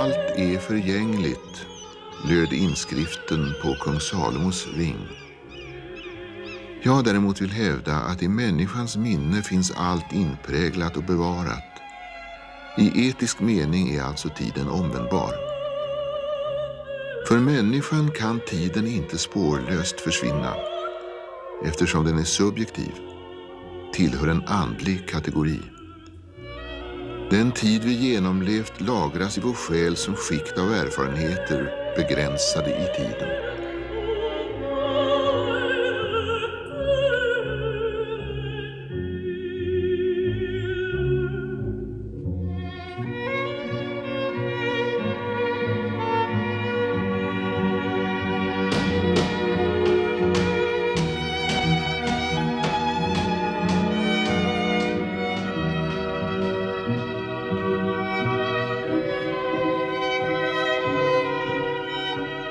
allt är förgängligt, löd inskriften på kung Salomos ring. Jag däremot vill hävda att i människans minne finns allt inpräglat och bevarat. I etisk mening är alltså tiden omvändbar. För människan kan tiden inte spårlöst försvinna, eftersom den är subjektiv, tillhör en andlig kategori. Den tid vi genomlevt lagras i vår själ som skikt av erfarenheter begränsade i tiden.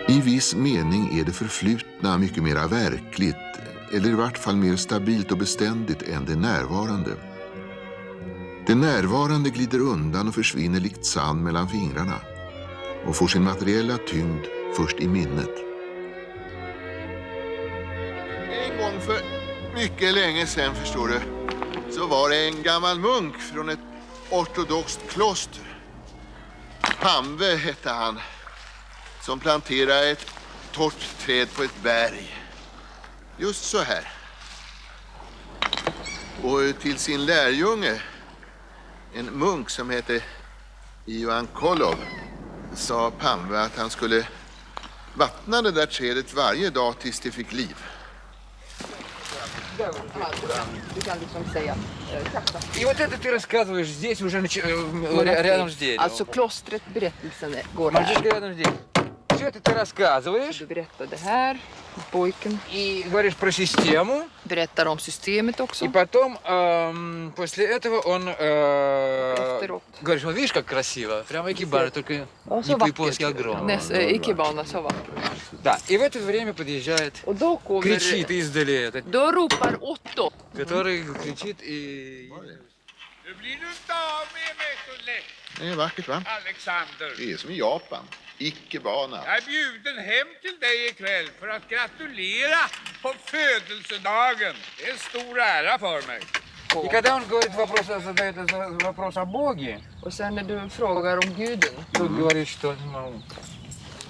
I viss mening är det förflutna mycket mer verkligt, eller i vart fall mer stabilt och beständigt än det närvarande. Det närvarande glider undan och försvinner likt sand mellan fingrarna och får sin materiella tyngd först i minnet. En gång för mycket länge sedan, förstår du, så var det en gammal munk från ett ortodoxt kloster. Pamve hette han, som planterade ett torrt träd på ett berg. Just så här. Och till sin lärjunge, en munk som hette Ivan Kolov, sa Pamve att han skulle vattna det där trädet varje dag tills det fick liv. Du kan liksom säga И вот это ты рассказываешь здесь, уже рядом с деревом. Alltså klostret, berättelsen går Мальчишка här. рядом с деревом. Все это ты рассказываешь Du berättar det här, pojken. и говоришь про систему. Berättar om systemet också. И потом, после этого он Efteråt. говоришь, вот видишь, как красиво. Прямо экибары, только Ja, не по-японски огромные. Ikebana så vackert. Да, и в это время подъезжает, Och då kommer... кричит издали этот, Då ropar Otto. который кричит и... Nu blir du inte av med mig så lätt, Det är vackert, va? Alexander. Det är som i Japan. Ikebana. Jag är bjuden hem till dig ikväll för att gratulera på födelsedagen. Det är en stor ära för mig. И когда он говорит задает вопрос о Боге, Och sen när du frågar om guden, тут говорит, что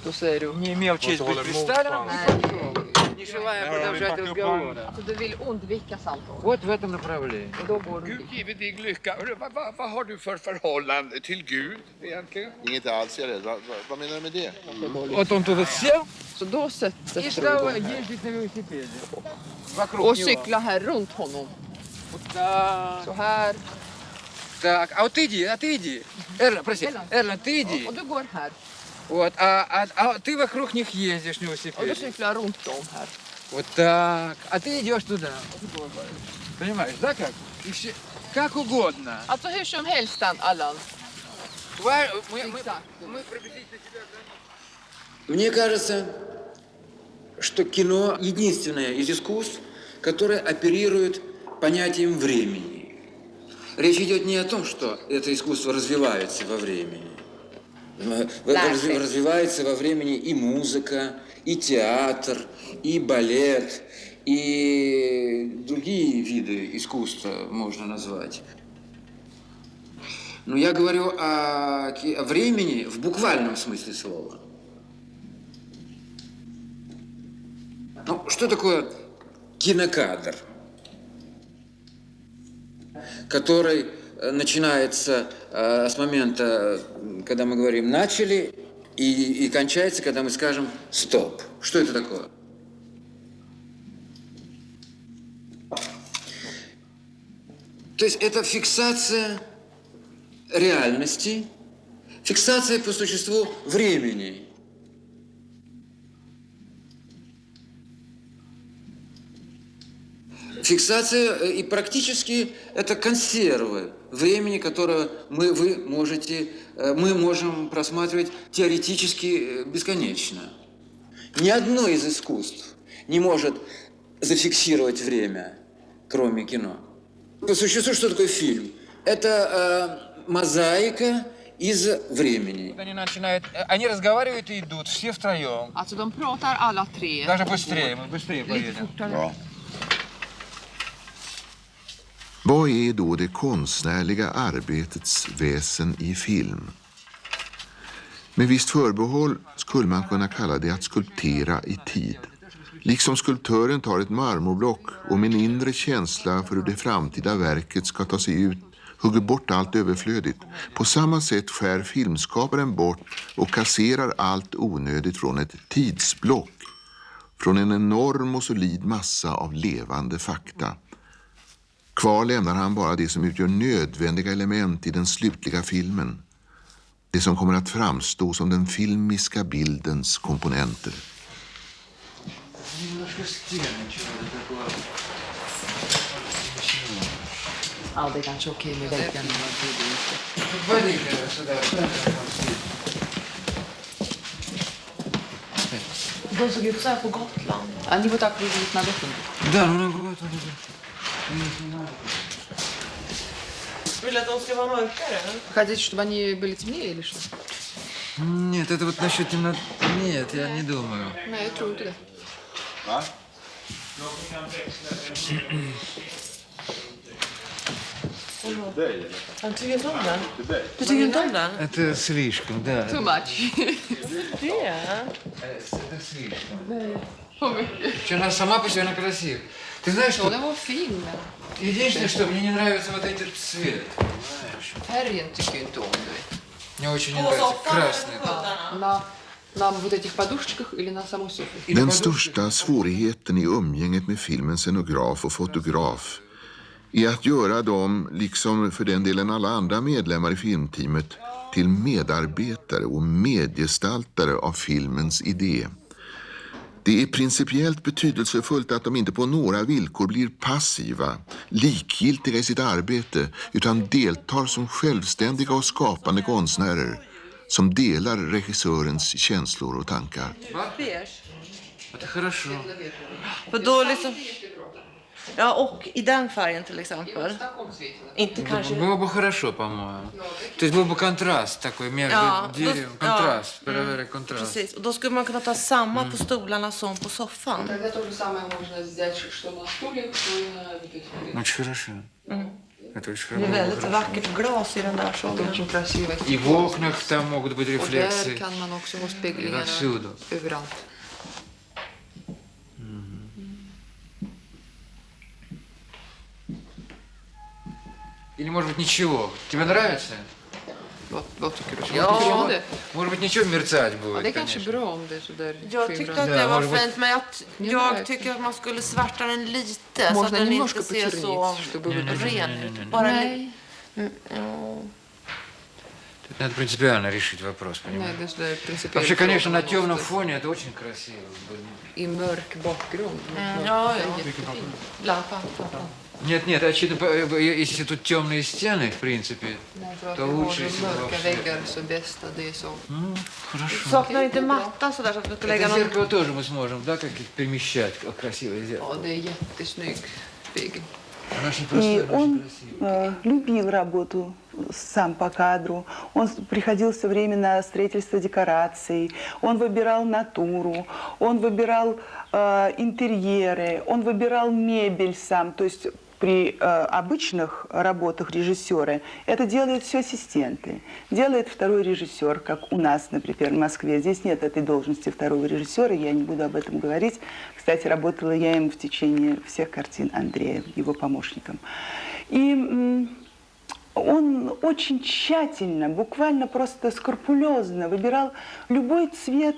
då säger du... не имел честь быть представленным, Nej, не желая продолжать разговор. så du vill undvika samtal. Вот в этом направлении. Och då går du Gud dit. give dig lycka. Hörru, vad har du för förhållande till Gud egentligen? Inget alls, jag är rädd. Vad menar du med det? Вот он тут сел Så då и sätter du стал igång ездить на велосипеде вокруг och него. cykla här runt honom. Вот так, Så här. так. А вот ты иди. Эрна, прости. Эрна, ты иди. Och du går här. Вот, а ты вокруг них ездишь на Och du велосипеде. cyklar runt dem här. Вот так. А ты идешь туда. Понимаешь, да как? И все, как угодно. Alltså hur som helst, Allan. Мы приблизительно тебя... Мне кажется, что кино единственное из искусств, которое оперирует понятием времени. Речь идет не о том, что это искусство развивается во времени. Развивается во времени и музыка, и театр, и балет, и другие виды искусства можно назвать. Но я говорю о времени в буквальном смысле слова. Ну, что такое кинокадр, который начинается с момента, когда мы говорим «начали», и кончается, когда мы скажем «стоп». Что это такое? То есть это фиксация реальности, фиксация по существу времени. Фиксация и практически это консервы времени, которое мы можем просматривать теоретически бесконечно. Ни одно из искусств не может зафиксировать время, кроме кино. По существу, что такое фильм? Это мозаика из-за времени. Они начинают, они разговаривают и идут, все втроем. Alltså de pratar alla tre. Даже быстрее, мы быстрее Lite поедем. fortare. Vad är då det konstnärliga arbetets väsen i film? Med visst förbehåll skulle man kunna kalla det att skulptera i tid. Liksom skulptören tar ett marmorblock och med en inre känsla för hur det framtida verket ska ta sig ut hugger bort allt överflödigt. På samma sätt skär filmskaparen bort och kasserar allt onödigt från ett tidsblock. Från en enorm och solid massa av levande fakta. Kvar lämnar han bara det som utgör nödvändiga element i den slutliga filmen. Det som kommer att framstå som den filmiska bildens komponenter. Ja, det är kanske okej med väggen. De såg ut så här på Gotland. Они вот так выглядят на Gotland. Да, ну вот. Vill att de ska vara mörkare? Хотите, чтобы они были темнее или что? Нет, это вот насчет темноты. Нет, я не думаю. Nej, jag tror inte det. Han tycker inte om den. Du tycker inte om den? Это слишком, да. Too much. Det? Это слишком. För mycket. Она сама по себе она красивая. Ты знаешь, Så что den var fin. единственное, что мне не нравится вот этот цвет. Färgen tycker jag inte om, du vet. Мне очень не нравится красный. На вот этих подушечках или на самой софе? Den största svårigheten i umgänget med filmens scenograf och fotograf är att göra dem, liksom för den delen alla andra medlemmar i filmteamet, till medarbetare och medgestaltare av filmens idé. Det är principiellt betydelsefullt att de inte på några villkor blir passiva, likgiltiga i sitt arbete, utan deltar som självständiga och skapande konstnärer som delar regissörens känslor och tankar. Это хорошо. För då liksom... Ja, och i den färgen till exempel. Inte kanske... Было бы хорошо, по-моему. То есть был бы контраст такой между деревом. Контраст, проверяй контраст. Precis, och då skulle man kunna ta samma på stolarna som på soffan. Тогда то же самое можно сделать, что на стульях, что и на вот Очень хорошо. Это очень Det är хорошо. väldigt vackert glas i den där Это sågen. очень красиво. И в окнах там могут быть Och där рефлексы. kan man också ha И speglingarna отсюда. överallt. Или, может быть, ничего. Тебе нравится? Vad tycker du? Ja. Tycker du om det? Может быть, ничего мерцать Ja, будет, det är kanske конечно. bra om det är sådär Jag tyckte skimrande. att Ja, det var может быть- fint, men jag tycker att man skulle svärta den lite så att Можно den немножко inte ser så почернить, чтобы ren ut. Bara Nej, Тут надо принципиально решить вопрос, nej, понимаешь? det är sådär principiellt. Вообще, конечно, на fråga. темном фоне это очень красиво. I mörk bakgrund. ja, Det är ja. jättefint. Lampan. Нет, нет, если тут темные стены, в принципе, Nej, för att то vi лучше, har если mörka вообще. väggar så bäst att det är så. Хорошо. Saknar inte matta sådär så att vi ska lägga Это någon... зеркало тоже мы сможем, да, как перемещать, красивое зеркало. Ja, det är jättesnygg spegel. Оно очень И простое, но очень он красивое. любил работу сам по кадру. Он приходил все время на строительство декораций. Он выбирал натуру, он выбирал интерьеры, он выбирал мебель сам. То есть при обычных работах режиссера это делают все ассистенты. Делает второй режиссер, как у нас, например, в Москве. Здесь нет этой должности второго режиссера, я не буду об этом говорить. Кстати, работала я им в течение всех картин Андрея, его помощником. И он очень тщательно, буквально просто скрупулезно выбирал любой цвет,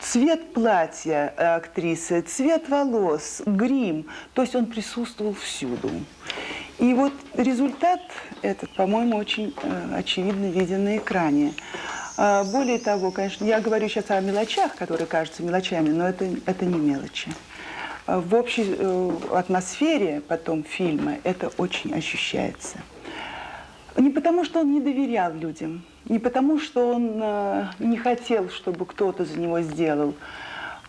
цвет платья актрисы, цвет волос, грим. То есть он присутствовал всюду. И вот результат этот, по-моему, очень очевидно виден на экране. Более того, конечно, я говорю сейчас о мелочах, которые кажутся мелочами, но это не мелочи. В общей атмосфере потом фильма это очень ощущается. Не потому, что он не доверял людям, не потому, что он не хотел, чтобы кто-то за него сделал.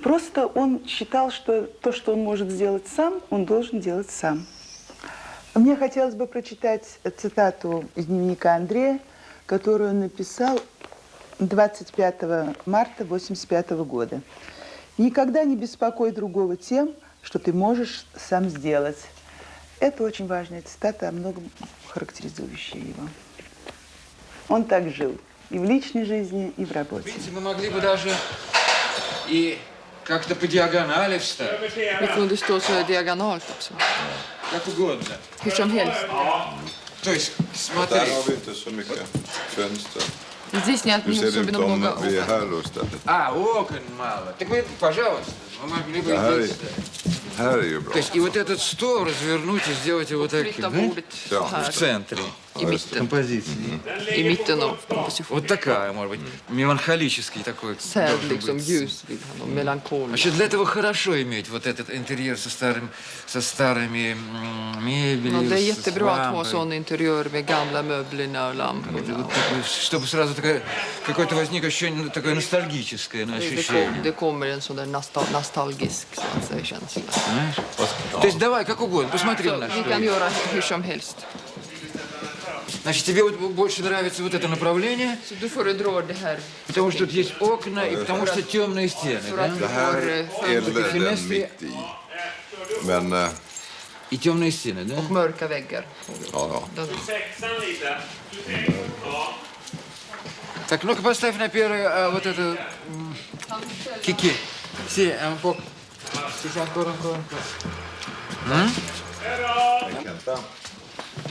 Просто он считал, что то, что он может сделать сам, он должен делать сам. Мне хотелось бы прочитать цитату из дневника Андрея, которую он написал 25 марта 1985 года. «Никогда не беспокой другого тем, что ты можешь сам сделать». Это очень важная цитата, о многом характеризующая его. Он так жил и в личной жизни, и в работе. Видите, мы могли бы даже и как-то по диагонали встать. Vi kunde stå så diagonalt också. Как угодно. Hur som helst. То есть, смотри. Där har vi inte så mycket fönster. Здесь нет Hur не ser det ut особенно om много vi är окон. här då istället? Окон мало. Так вы, пожалуйста, мы могли бы Det här здесь. är ju bra. То есть, и вот этот стол развернуть и сделать его таким, Flytta да? bordet så В här центре i mitten. композиции. I mitten av kompositionen. Вот такая, может быть, меланхолический такой. Sad должен liksom, быть. ljus vill han och melankolisk. Вообще для этого хорошо иметь вот этот интерьер со старыми мебелью, Men det är с jättebra att ha лампой. sån interiör med gamla möblerna och lamporna. Вот такой, чтобы сразу какое-то возникло ощущение, такое ностальгическое ощущение. Det kommer en sån där nostalgisk så att säga, känsla. Понимаешь? То есть давай, как угодно, посмотри на Vi что. kan göra hur som helst. Значит, тебе вот больше нравится вот это направление, Så du föredrar det här потому что тут есть окна и потому что темные стены, för да? att vi har Elden mitt i. Men, И темные стены, да? mörka väggar. ja. Так, ну-ка поставь на первое вот это кики. Си, ампок.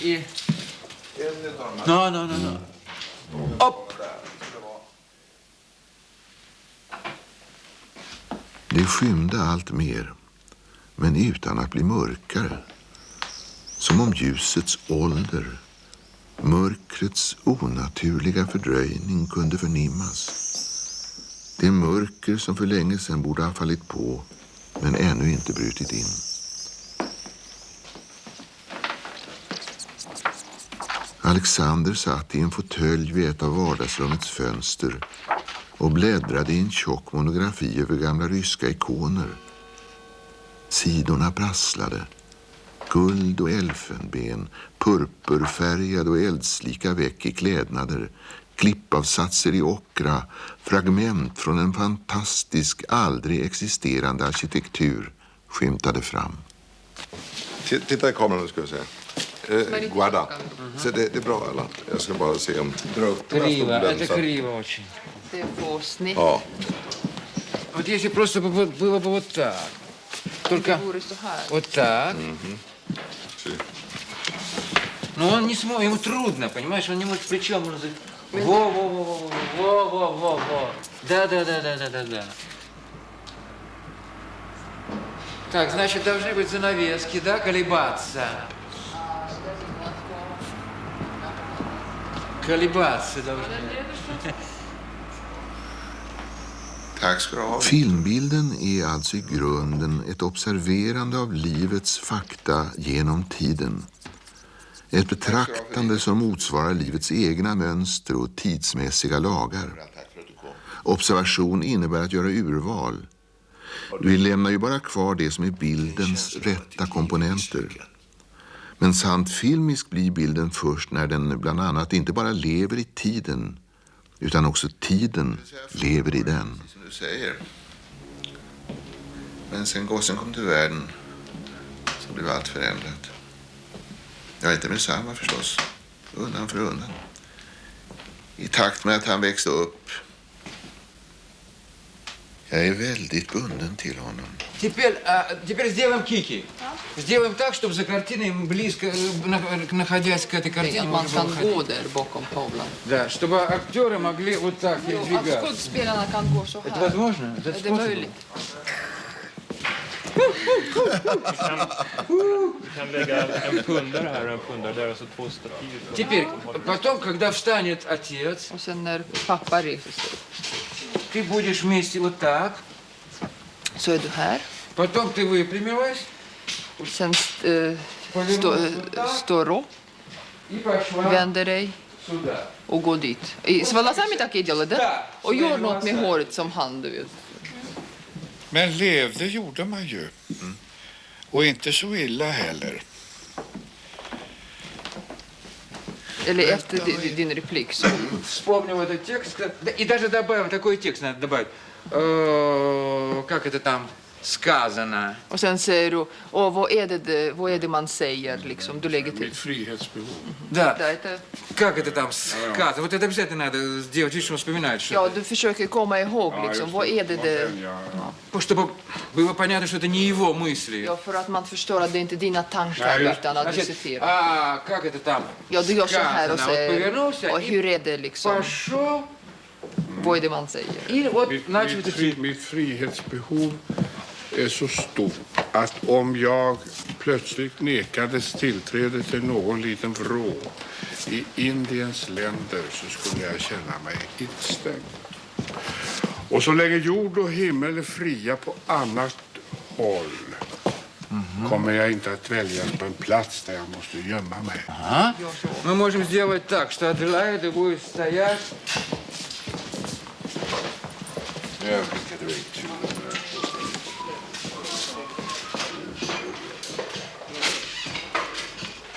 И... No. Upp! Det skymde allt mer, men utan att bli mörkare. Som om ljusets ålder, mörkrets onaturliga fördröjning kunde förnimmas. Det mörker som för länge sedan borde ha fallit på, men ännu inte brutit in. Alexander satt i en fåtölj vid ett av vardagsrummets fönster och bläddrade i en tjock monografi över gamla ryska ikoner. Sidorna prasslade. Guld och elfenben, purpurfärgade och eldslika väck i klädnader, klippavsatser i ockra, fragment från en fantastisk, aldrig existerande arkitektur skymtade fram. Titta i kameran nu ska vi se. Guarda. Så det är bra eller? Jag ska bara se om... Dra upp den här Криво, stolen это så att- криво очень. Det är på snitt. Ja. Вот если просто было бы вот так. Det Только vore så här. вот так. Se. Но он не сможет, ему трудно, понимаешь, он не может плечом. Во. Да. Так, значит, должны быть занавески, да, колебаться. Колебаться должны. Tack ska du ha. Filmbilden är alltså i grunden ett observerande av livets fakta genom tiden. Ett betraktande som motsvarar livets egna mönster och tidsmässiga lagar. Observation innebär att göra urval. Vi lämnar ju bara kvar det som är bildens rätta komponenter. Men sant filmisk blir bilden först när den bland annat inte bara lever i tiden, utan också tiden lever i den. Som du säger. Men sen gossen kom till världen så blev allt förändrat. Jag är inte med samma förstås, undan för undan. I takt med att han växte upp. Jag är väldigt bunden till honom. Теперь сделаем кики. Сделаем так, чтобы за картиной близко, находясь к этой картине, Att man можно kan было gå ходить. där bakom tavlan. Да, чтобы актеры могли вот так Att передвигаться. skådespelarna kan gå så Это här. возможно? Är det möjligt? Du kan lägga en pundare här och en pundare där och så två stativ. Теперь, потом, когда встанет отец, Och sen när pappa reser sig ты будешь вместе вот так. så är du här. Потом ты выпрямилась Sen står upp, и пошла vänder dig сюда. och går dit. Svalla sami takia делай, да? Och gör något med håret som han, du vet. Men levde gjorde man ju. Och inte så illa heller. Eller efter din replik så. Вспомнил этот текст. И даже добавил, такой текст надо добавить. Как это там сказано? Och sen säger du, vad är det man säger liksom? Du lägger till. Mitt frihetsbehov. Да. Да, это... Как это там сказано? Вот это обязательно надо сделать, видишь, он вспоминает. Что Ja, du försöker komma ihåg liksom. Vad är det? Чтобы было понятно, что это не его мысли. Ja, för att man förstår att det inte är dina tankar utan att du Значит, citerar. как это там? Ja, du gör så här och сказано? Вот säger, повернулся och и hur är det liksom? пошел. Vad är det man säger? И вот начал это Mitt frihetsbehov är så stort att om jag plötsligt nekades tillträde till någon liten vrå i Indiens länder så skulle jag känna mig instängd. Och så länge jord och himmel är fria på annat håll kommer jag inte att väljas på en plats där jag måste gömma mig. Мы можем сделать так, что Аделаида будет стоять.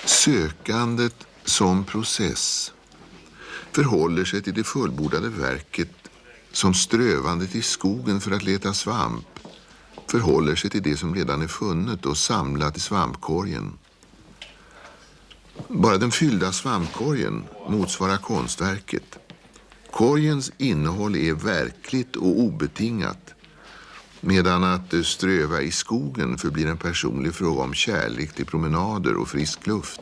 Sökandet som process förhåller sig till det fullbordade verket som strövandet i skogen för att leta svamp förhåller sig till det som redan är funnet och samlat i svampkorgen. Bara den fyllda svampkorgen motsvarar konstverket. Korgens innehåll är verkligt och obetingat, medan att ströva i skogen förblir en personlig fråga om kärlek till promenader och frisk luft.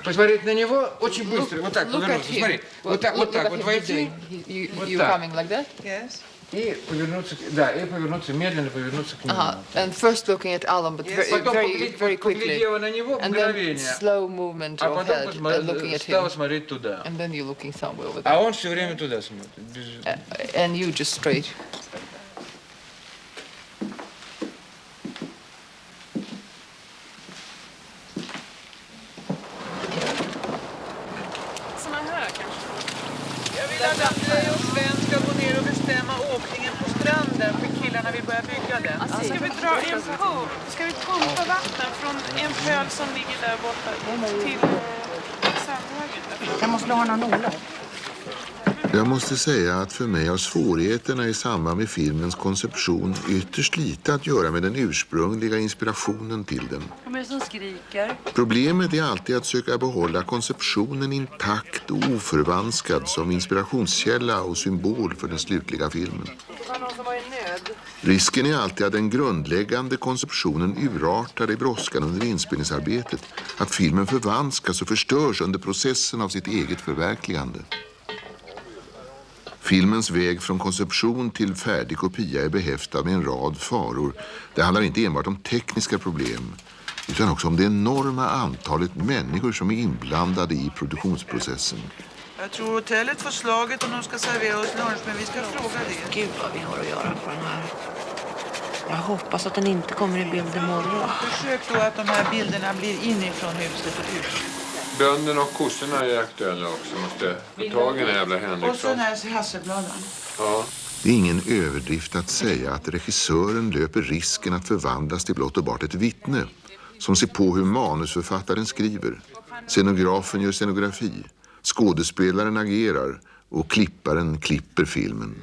Посмотреть на него очень быстро. Вот так повернуться. Смотри. Вот так вот войти. You coming like that? Yes. И повернуться, да, и повернуться, медленно повернуться к нему. And first looking at Alan, but Потом very quickly. поглядела на него And then мгновение. slow movement А of потом head and looking at стала him. смотреть туда. And then you're looking somewhere over А there. он все время туда смотрит. And you just straight. Jag vill att André och Sven ska gå ner och bestämma åkningen på stranden för killarna vill börja bygga den. Ska vi pumpa vatten från en pöl som ligger där borta till sandhögen? Jag måste ha några nollor. Jag måste säga att för mig har svårigheterna i samband med filmens konception ytterst lite att göra med den ursprungliga inspirationen till den. Vem är det som skriker? Problemet är alltid att söka behålla konceptionen intakt och oförvanskad som inspirationskälla och symbol för den slutliga filmen. Det var någon som var i nöd. Risken är alltid att den grundläggande konceptionen urartar i brådskan under inspelningsarbetet, att filmen förvanskas och förstörs under processen av sitt eget förverkligande. Filmens väg från konception till färdig kopia är behäftad med en rad faror. Det handlar inte enbart om tekniska problem, utan också om det enorma antalet människor som är inblandade i produktionsprocessen. Jag tror hotellet får slaget om de ska servera oss lunch, men vi ska fråga det. Gud vad vi har att göra på den här. Jag hoppas att den inte kommer i bild imorgon. Försök då att de här bilderna blir inifrån huset och ut. Bönderna och kossorna är aktuella också. Måste få tag i den jävla Och så Henriksson. den här Hasselbladen. Ja. Det är ingen överdrift att säga att regissören löper risken att förvandlas till blott och bart ett vittne som ser på hur manusförfattaren skriver. Scenografen gör scenografi, skådespelaren agerar och klipparen klipper filmen.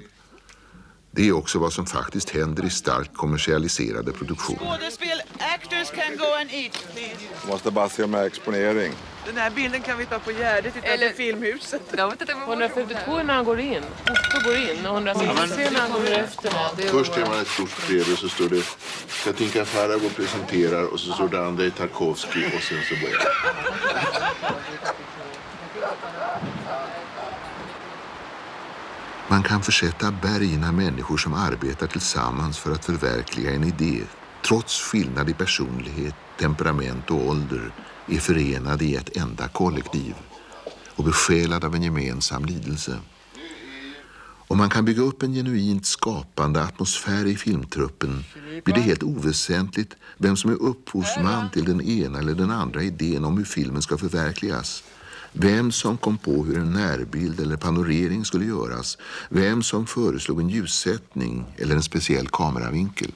Det är också vad som faktiskt händer i starkt kommersialiserade produktioner. Skådespel, actors can go and eat, please. Måste bara se med exponering. Den här bilden kan vi ta på Gärdet utanför filmhuset. 142 när han går in. Otto går in och 163 när han går efter. Först är man ett stort brev och så står det Katinka Farag presenterar och så står det Andrei Tarkovsky och sen så börjar det. Man kan försätta berg när människor som arbetar tillsammans för att förverkliga en idé, trots skillnad i personlighet, temperament och ålder, är förenade i ett enda kollektiv och besjälade av en gemensam lidelse. Om man kan bygga upp en genuint skapande atmosfär i filmtruppen blir det helt oväsentligt vem som är upphovsman till den ena eller den andra idén om hur filmen ska förverkligas. Vem som kom på hur en närbild eller panorering skulle göras. Vem som föreslog en ljussättning eller en speciell kameravinkel.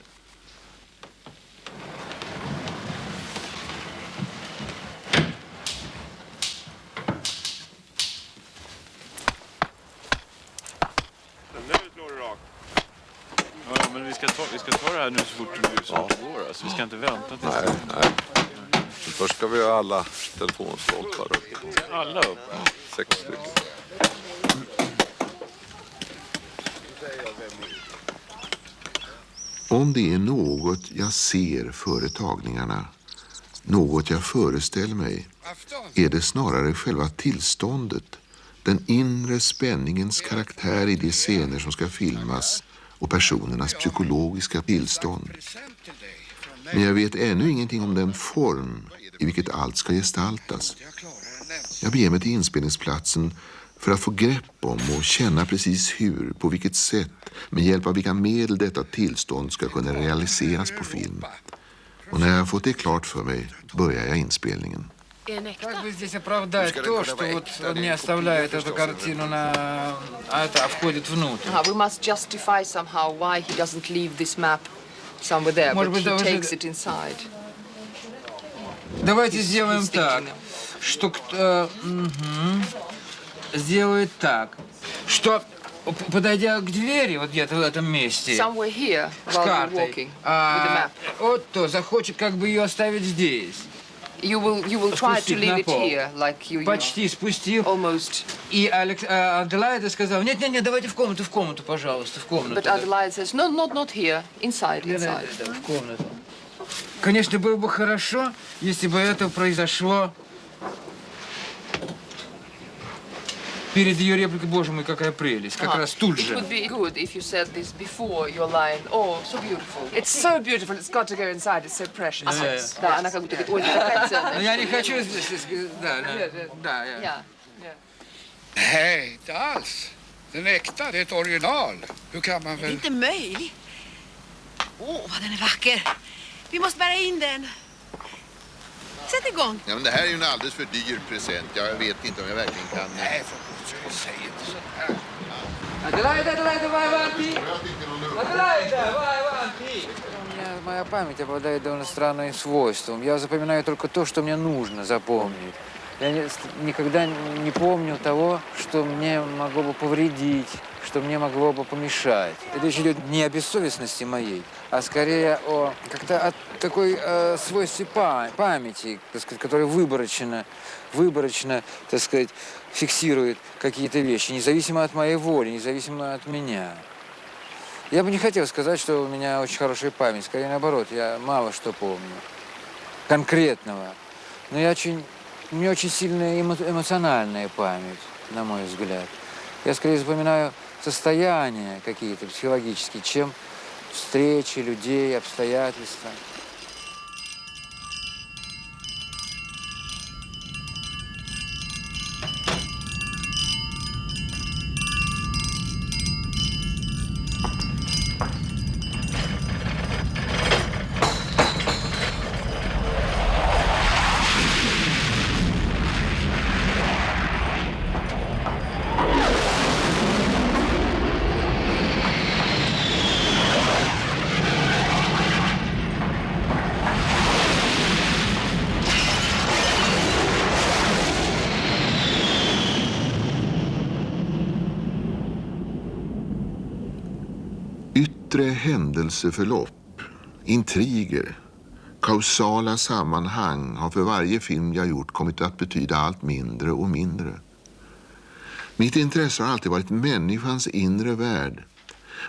men vi ska ta det här nu så fort det går. Alltså, vi ska inte vänta tills... Nej. Först ska vi ha alla telefonstolpar upp. Alla upp? 6 stycken. Om det är något jag ser före tagningarna, något jag föreställer mig, är det snarare själva tillståndet, den inre spänningens karaktär i de scener som ska filmas och personernas psykologiska tillstånd. Men jag vet ännu ingenting om den form i vilket allt ska gestaltas. Jag beger mig till inspelningsplatsen för att få grepp om och känna precis hur, på vilket sätt, med hjälp av vilka medel detta tillstånd ska kunna realiseras på film. Och när jag har fått det klart för mig börjar jag inspelningen. Как бы здесь оправдать то, что вот он не оставляет эту картину а входит внутрь? We must justify somehow why he doesn't leave this map somewhere there, but he takes it inside. Давайте сделаем так, что сделает так, что подойдя к двери вот где-то в этом месте Somewhere here, с while you're картой, walking with the map. Отто захочет как бы ее оставить здесь. You will try to leave it here, like you Почти спустил. almost. И Аделаида сказала: нет, давайте в комнату, пожалуйста, в комнату. But Adelaide says, no, not here, inside. В комнату. Конечно, было бы хорошо, если бы это произошло перед ее репликой: боже мой, какая прелесть, как раз тут же. It would be good if you said this before your line. Oh, so beautiful. It's so beautiful, it's got to go inside, it's so precious. Да, она как будто говорит, ой, какая ценность. Но я не хочу здесь, да. Nej, inte alls. Den är äkta, det är ett original. Hur kan man väl... Det är inte möjligt. Vad den är vacker. Vi måste bära in den. Sätt igång. Ja, men det här är ju en alldeles för dyr present. Jag vet inte om jag verkligen kan... Nej, säg inte så här. Аделаида, vai avanti! Аделаида, vai avanti! Моя память обладает довольно странным свойством. Я запоминаю только то, что мне нужно запомнить. Я никогда не помню того, что мне могло бы повредить, что мне могло бы помешать. Речь идет не о бессовестности моей, а скорее о как-то такой свойстве памяти, так сказать, которая выборочно, так сказать, фиксирует какие-то вещи, независимо от моей воли, независимо от меня. Я бы не хотел сказать, что у меня очень хорошая память, скорее наоборот, я мало что помню конкретного, но у меня очень сильная эмоциональная память, на мой взгляд. Я скорее запоминаю состояния какие-то психологические, чем встречи людей, обстоятельства. Yttre händelseförlopp, intriger, kausala sammanhang har för varje film jag gjort kommit att betyda allt mindre och mindre. Mitt intresse har alltid varit människans inre värld,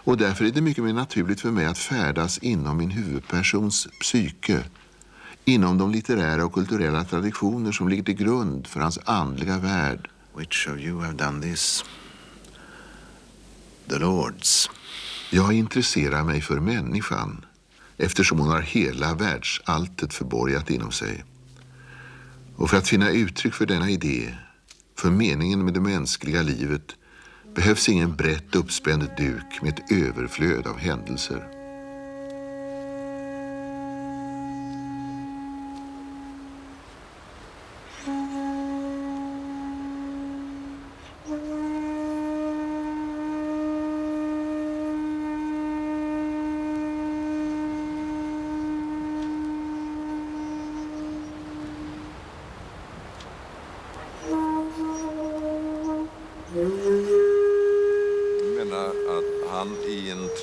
och därför är det mycket mer naturligt för mig att färdas inom min huvudpersons psyke, inom de litterära och kulturella traditioner som ligger till grund för hans andliga värld. Which of you have done this? The Lords. Jag intresserar mig för människan eftersom hon har hela världsalltet förborgat inom sig. Och för att finna uttryck för denna idé, för meningen med det mänskliga livet, behövs ingen brett uppspänd duk med ett överflöd av händelser.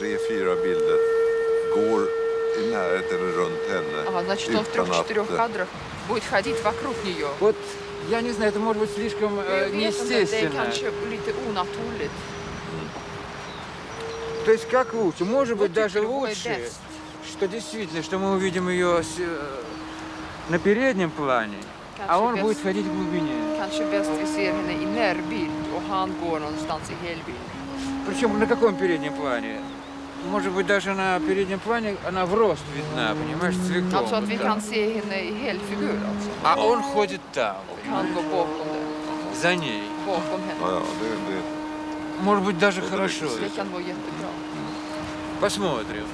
3-4 bilder går i närheten eller runt henne Ага, значит, он в utan att... 3-4 кадрах будет ходить вокруг нее. Вот, я не знаю, это может быть слишком Det är неестественно. kanske lite onaturligt. То есть как лучше? Может быть, Вот даже теперь какой лучше, bäst? что действительно, что мы увидим ее на переднем плане, а он bäst. будет ходить в глубине. Kanske bäst vi ser henne i närbild och han går någonstans i helbild. Причем на каком переднем плане? Может быть, даже на переднем плане она в рост видна, понимаешь, целиком. Alltså att vi вот kan так. se henne i helfigur alltså. А он ходит там, Och han går bakom det. за ней. Bakom henne. Ja, det... Может быть, даже хорошо. Det kan vara jättebra. Посмотрим.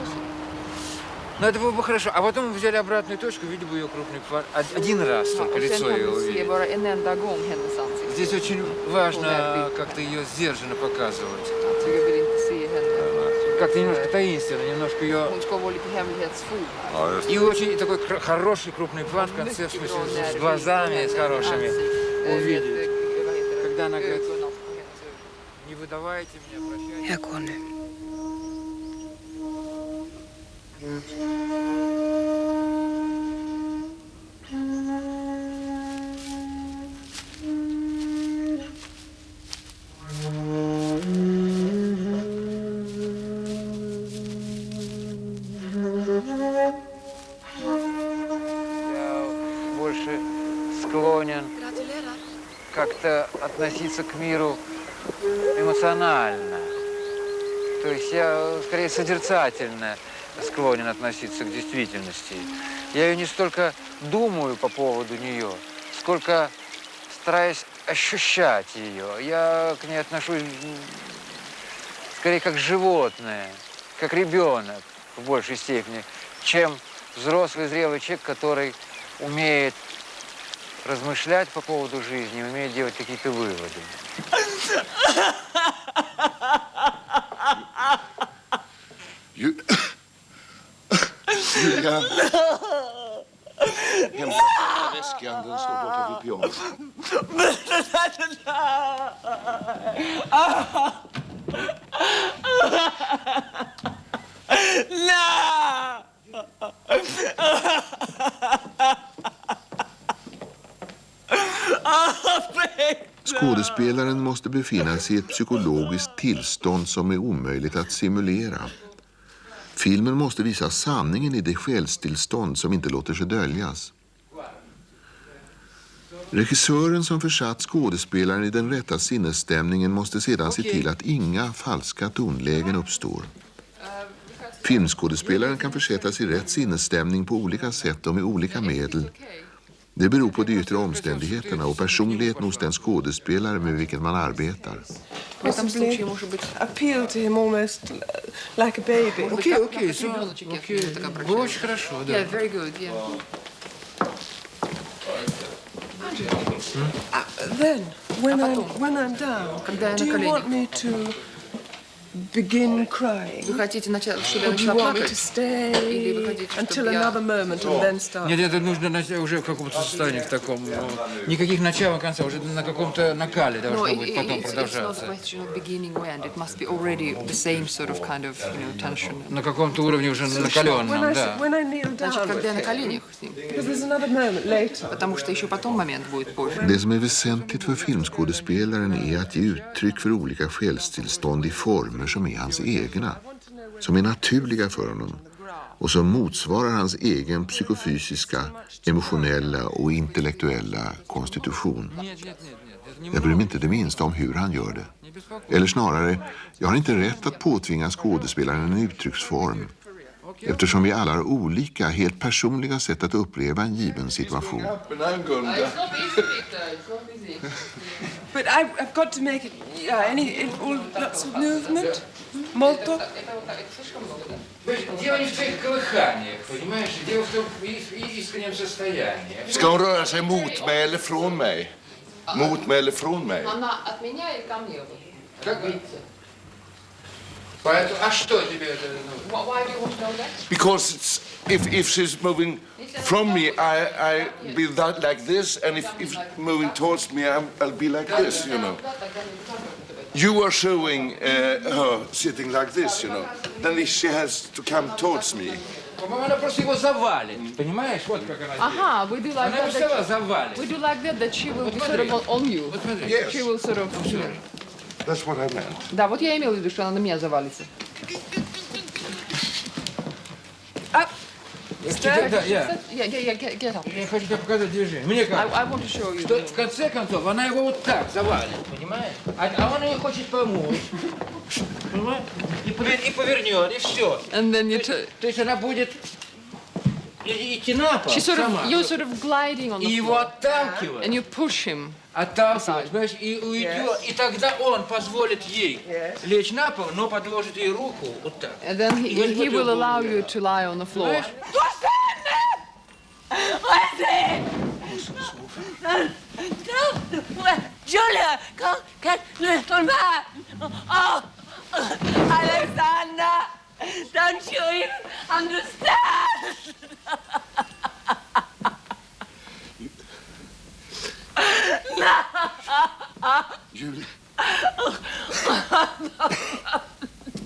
Но это было бы хорошо. А потом мы взяли обратную точку, видели бы ее крупный план. Один раз Ja, только och sen лицо kan ее vi se увидеть. bara en enda gång hennes ansikte. Здесь очень важно как-то ее сдержанно показывать. Alltså jag vill inte se henne. Как-то немножко таинственно, немножко ее... Hon ska vara lite hemlighetsfull. Ja, just И очень такой хороший крупный план в конце, в смысле, с глазами, с хорошими. Увидеть. Когда она говорит, не выдавайте меня, прощайте. Jag går nu. Я больше склонен как-то относиться к миру эмоционально. То есть я скорее созерцательно склонен относиться к действительности. Я ее не столько думаю по поводу нее, сколько стараюсь ощущать ее. Я к ней отношусь скорее как животное, как ребенок в большей степени, чем взрослый, зрелый человек, который умеет размышлять по поводу жизни, умеет делать какие-то выводы. Julia! Hämta väskan, den står borta vid pianot. Skådespelaren måste befinna sig i ett psykologiskt tillstånd som är omöjligt att simulera. Filmen måste visa sanningen i det själstillstånd som inte låter sig döljas. Regissören som försatt skådespelaren i den rätta sinnesstämningen måste sedan se till att inga falska tonlägen uppstår. Filmskådespelaren kan försättas i rätt sinnesstämning på olika sätt och med olika medel. Det beror på de yttre omständigheterna och personligheten hos den skådespelare med vilken man arbetar. Possibly appeal to him almost like a baby. Окей, было очень хорошо, да. Yeah, very good, yeah. Then, when I'm down, do you want me to begin crying? Вы хотите начать, чтобы я Or do you начала want me to плакать? stay Или вы хотите, until чтобы я... another moment and then start? Нет, это нужно уже в каком-то состоянии в таком. Никаких начала, конца, уже на каком-то накале должно быть потом It's not a продолжаться. question of beginning or end. It must be already the same sort of kind of, tension. На каком-то уровне уже накаленном, да. When I kneel Значит, down когда я на with him, коленях с ним. because there's another moment later. Потому что еще потом момент будет позже. Det som är väsentligt för filmskådespelaren är att ge uttryck för olika själstillstånd i former som är hans egna, som är naturliga för honom och som motsvarar hans egen psykofysiska, emotionella och intellektuella konstitution. Jag bryr mig inte det minsta om hur han gör det. Eller snarare, jag har inte rätt att påtvinga skådespelaren en uttrycksform, eftersom vi alla har olika, helt personliga sätt att uppleva en given situation. But I've got to make it, lots of movement. Molto. Дело не в твоих колыханиях, понимаешь? Дело в том искреннем состоянии. Ska hon röra sig mot mig eller från mig? Mot mig eller från mig? От меня или ко мне? Как видите? Поэтому, а что тебе это нужно? Why do you want to know that? Because it's If she's moving from me, I be that like this, and if moving towards me, I'll be like this, you know. You are showing her sitting like this, you know. Then she has to come towards me. Она просто его завалит, понимаешь? Вот как она делает. Aha, we do like Она его that. взяла, завалит. We do like that she will be sort of on you. Yes. She will sort of... That's what I meant. Да, вот я имела в виду, что она на меня завалится. Да, я. Get up. Я хочу тебе показать движение. Мне кажется, I want to show you. что в конце концов она его вот так завалит, понимаешь? А он ей хочет помочь. Понимаешь? И повернет, и все. And then you То есть она будет идти на пол сама. You're sort of gliding on the И его floor. отталкивать. And you push him. Отталкивать, понимаешь, и уйдет. И тогда он позволит ей лечь на пол, но подложит ей руку вот так. And then he will allow you to lie on the floor. Julia, come back. Oh, Alexander, don't you even understand?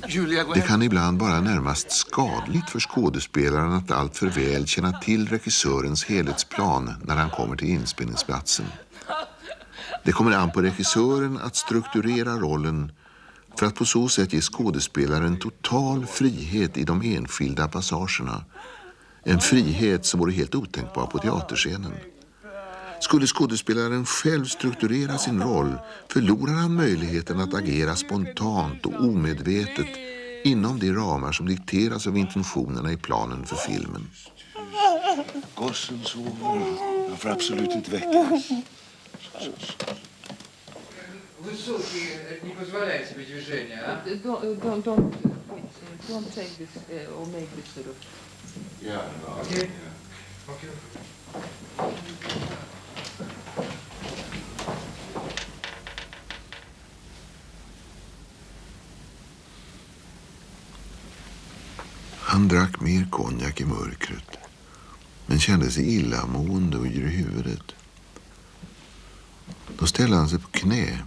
Julia, Det kan ibland vara närmast skadligt för skådespelaren att allt för väl känna till regissörens helhetsplan när han kommer till inspelningsplatsen. Det kommer an på regissören att strukturera rollen för att på så sätt ge skådespelaren total frihet i de enskilda passagerna. En frihet som vore helt otänkbar på teaterscenen. Skulle skådespelaren själv strukturera sin roll förlorar han möjligheten att agera spontant och omedvetet inom de ramar som dikteras av intentionerna i planen för filmen. Gossen sover. Han får absolut inte väckas. Высокий не позволяет себе движения, а? Don't take this or make this sort of... Yeah. Окей. Han drack mer konjak i mörkret, men kände sig illamående och yr i huvudet. Då ställde han sig på knä,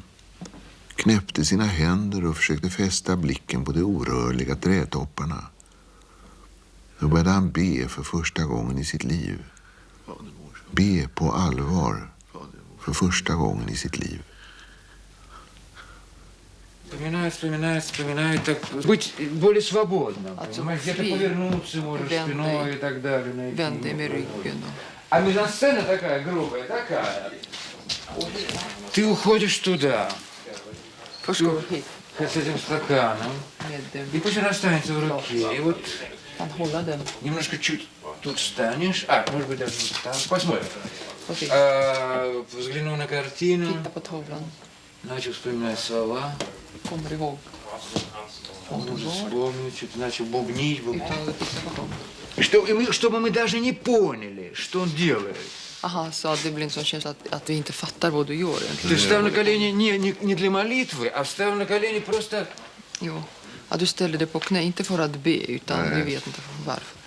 knäppte sina händer och försökte fästa blicken på de orörliga trädtopparna. Då började han be för första gången i sitt liv. Be på allvar för första gången i sitt liv. Вспоминает, так быть более свободным. Где-то повернуться можешь спиной и так далее. Vänd dig med ryggen. А мизансцена такая грубая, такая. Ты уходишь туда. Först går du hit. С этим стаканом. И пусть она останется в руке. И вот немножко чуть тут встанешь. Может быть, даже вот там. Посмотрим. Взгляну на картину. Начал вспоминать слова. Kommer ihåg. Может вспомнить, что-то начал бубнить. Чтобы мы даже не поняли, что он делает. Aha, så det blir en sån känsla att vi inte fattar vad du gör egentligen. Ты встал на колени не для молитвы, а встал на колени просто... Jo, att du ställer dig på knä, inte för att be, utan vi vet inte varför.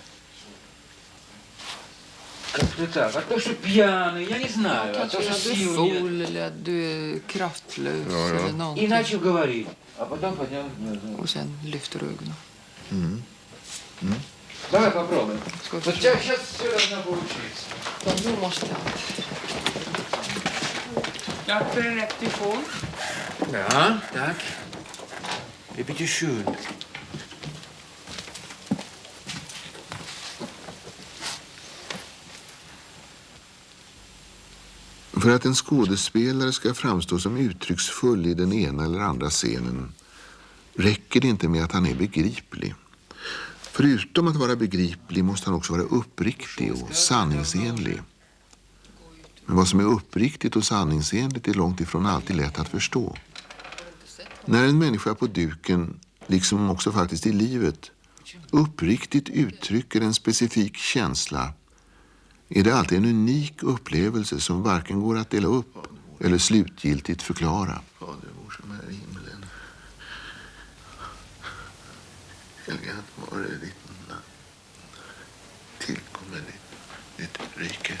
Как-то так. А то, что пьяный, я не знаю. А то, Kanske что att du är сил full нет. eller att du är kraftlös eller И någonting. начал говорить. А потом поднял глаза. Och sen lyfter du ögonen. Давай попробуем. Вот сейчас все должно получиться. Ja, nu måste jag. Tack för en repetition. Ja, tack. Repetition. För att en skådespelare ska framstå som uttrycksfull i den ena eller andra scenen räcker det inte med att han är begriplig. Förutom att vara begriplig måste han också vara uppriktig och sanningsenlig. Men vad som är uppriktigt och sanningsenligt är långt ifrån alltid lätt att förstå. När en människa på duken, liksom också faktiskt i livet, uppriktigt uttrycker en specifik känsla är det alltid en unik upplevelse som varken går att dela upp eller slutgiltigt förklara. Fader vår som är i himlen. Helgat vare ditt namn. ett rike.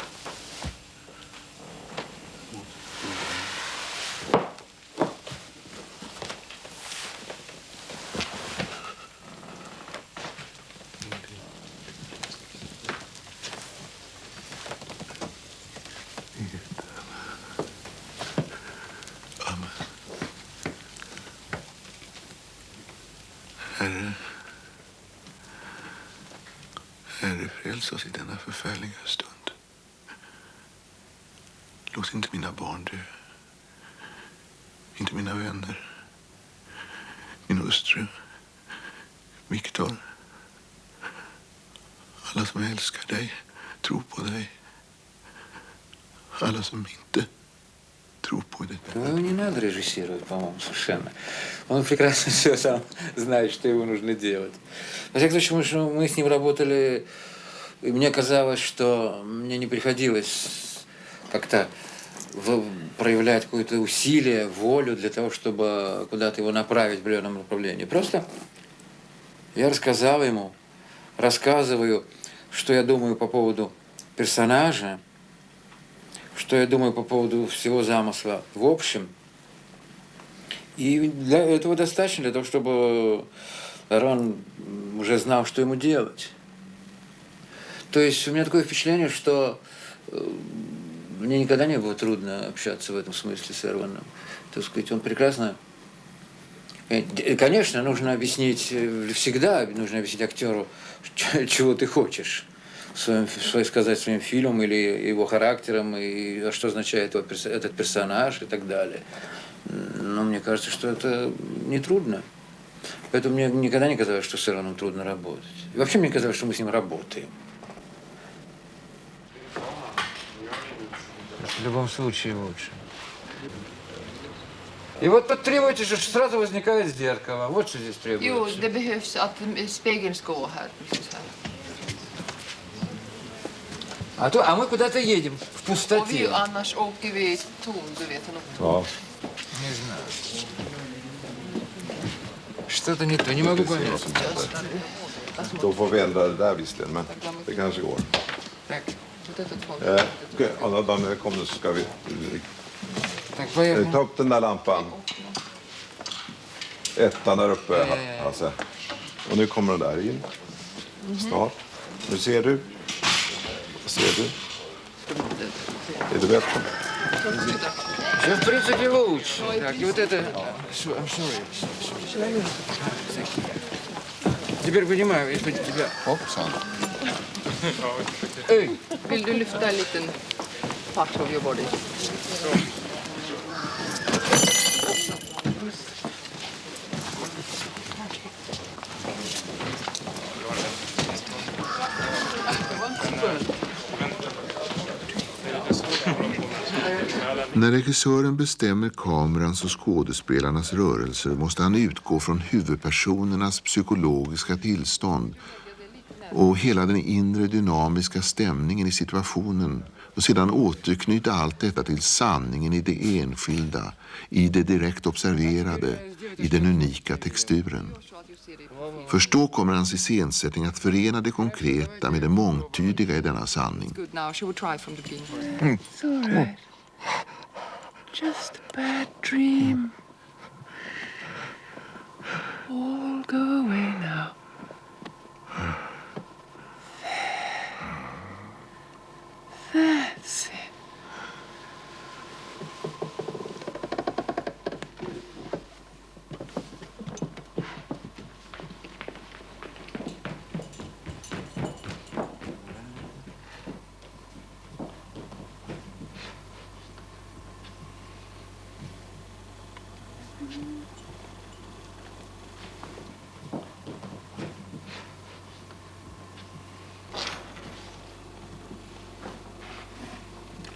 Herre, fräls oss i denna förfärliga stund. Låt inte mina barn dö. Inte mina vänner. Min hustru. Viktor. Alla som älskar dig, tror på dig. Alla som inte tror på dig. Его не надо режиссировать, по-моему, совершенно. Он прекрасно все сам знает, что ему нужно делать. Во всяком случае, мы с ним работали, и мне казалось, что мне не приходилось как-то проявлять какое-то усилие, волю для того, чтобы куда-то его направить в определенном направлении. Просто я рассказал ему, рассказываю, что я думаю по поводу персонажа, что я думаю по поводу всего замысла в общем. И для этого достаточно, для того, чтобы Рон уже знал, что ему делать. То есть у меня такое впечатление, что мне никогда не было трудно общаться в этом смысле с Эрваном. Так сказать, он прекрасно... Конечно, нужно объяснить, всегда нужно объяснить актеру, чего ты хочешь. Сказать своим фильмом или его характером, и что означает этот персонаж и так далее. Но мне кажется, что это нетрудно. Поэтому мне никогда не казалось, что с Эрваном трудно работать. И вообще мне казалось, что мы с ним работаем. В любом случае лучше. И вот тут требуете, что сразу возникает зеркало. Вот что здесь требуется. Jo, det behövs att spegeln ska gå här. Precis här. А мы куда-то едем в пустоте. Annars åker vi tom, du vet. Ja. Не знаю. Что-то не то, не могу понять. Då får vi ändra det där visserligen, men det kanske går. Так. Okej, när det kommer så ska vi... Так, поехали. Ta upp den där lampan. Ettan där uppe, Hasse. Och nu kommer den där in. Snart. Nu ser du. Vad ser du? Är du bättre? Сейчас, в принципе, лучше. Так, и вот это... I'm sorry. Теперь понимаю, если тебя... Hoppsan. Vill du lyfta en liten part of your body? När regissören bestämmer kamerans och skådespelarnas rörelser måste han utgå från huvudpersonernas psykologiska tillstånd och hela den inre dynamiska stämningen i situationen och sedan återknyta allt detta till sanningen i det enskilda, i det direkt observerade, i den unika texturen. Först då kommer hans iscensättning att förena det konkreta med det mångtydiga i denna sanning. Just a bad dream. All go away now. That's it.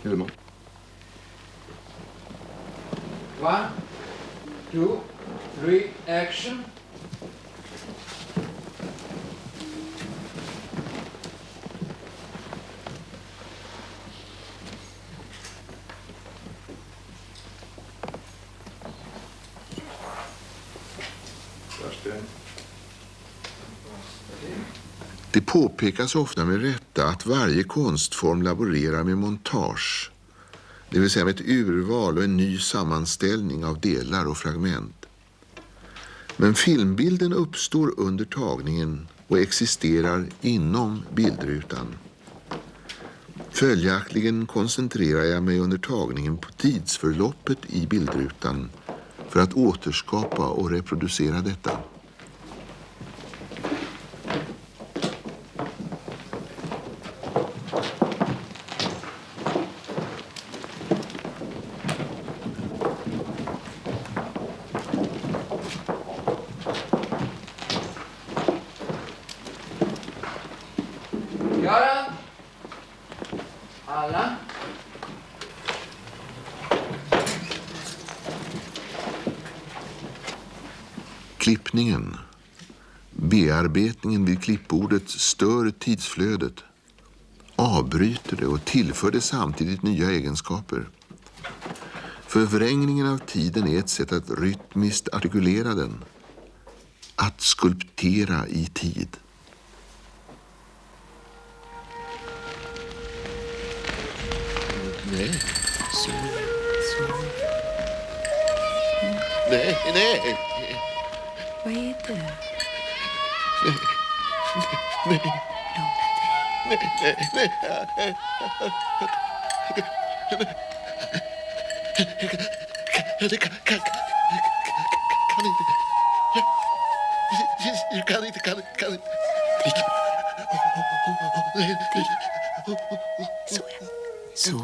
Hilma. 1, 2, 3, action. Det påpekas ofta med rätta att varje konstform laborerar med montage, det vill säga med ett urval och en ny sammanställning av delar och fragment. Men filmbilden uppstår under tagningen och existerar inom bildrutan. Följaktligen koncentrerar jag mig under tagningen på tidsförloppet i bildrutan för att återskapa och reproducera detta. Göran! Alla? Klippningen, bearbetningen vid klippbordet stör tidsflödet, avbryter det och tillför det samtidigt nya egenskaper. Förvrängningen av tiden är ett sätt att rytmiskt artikulera den, att skulptera i tid. Nej. Nej. Vad är det? Så.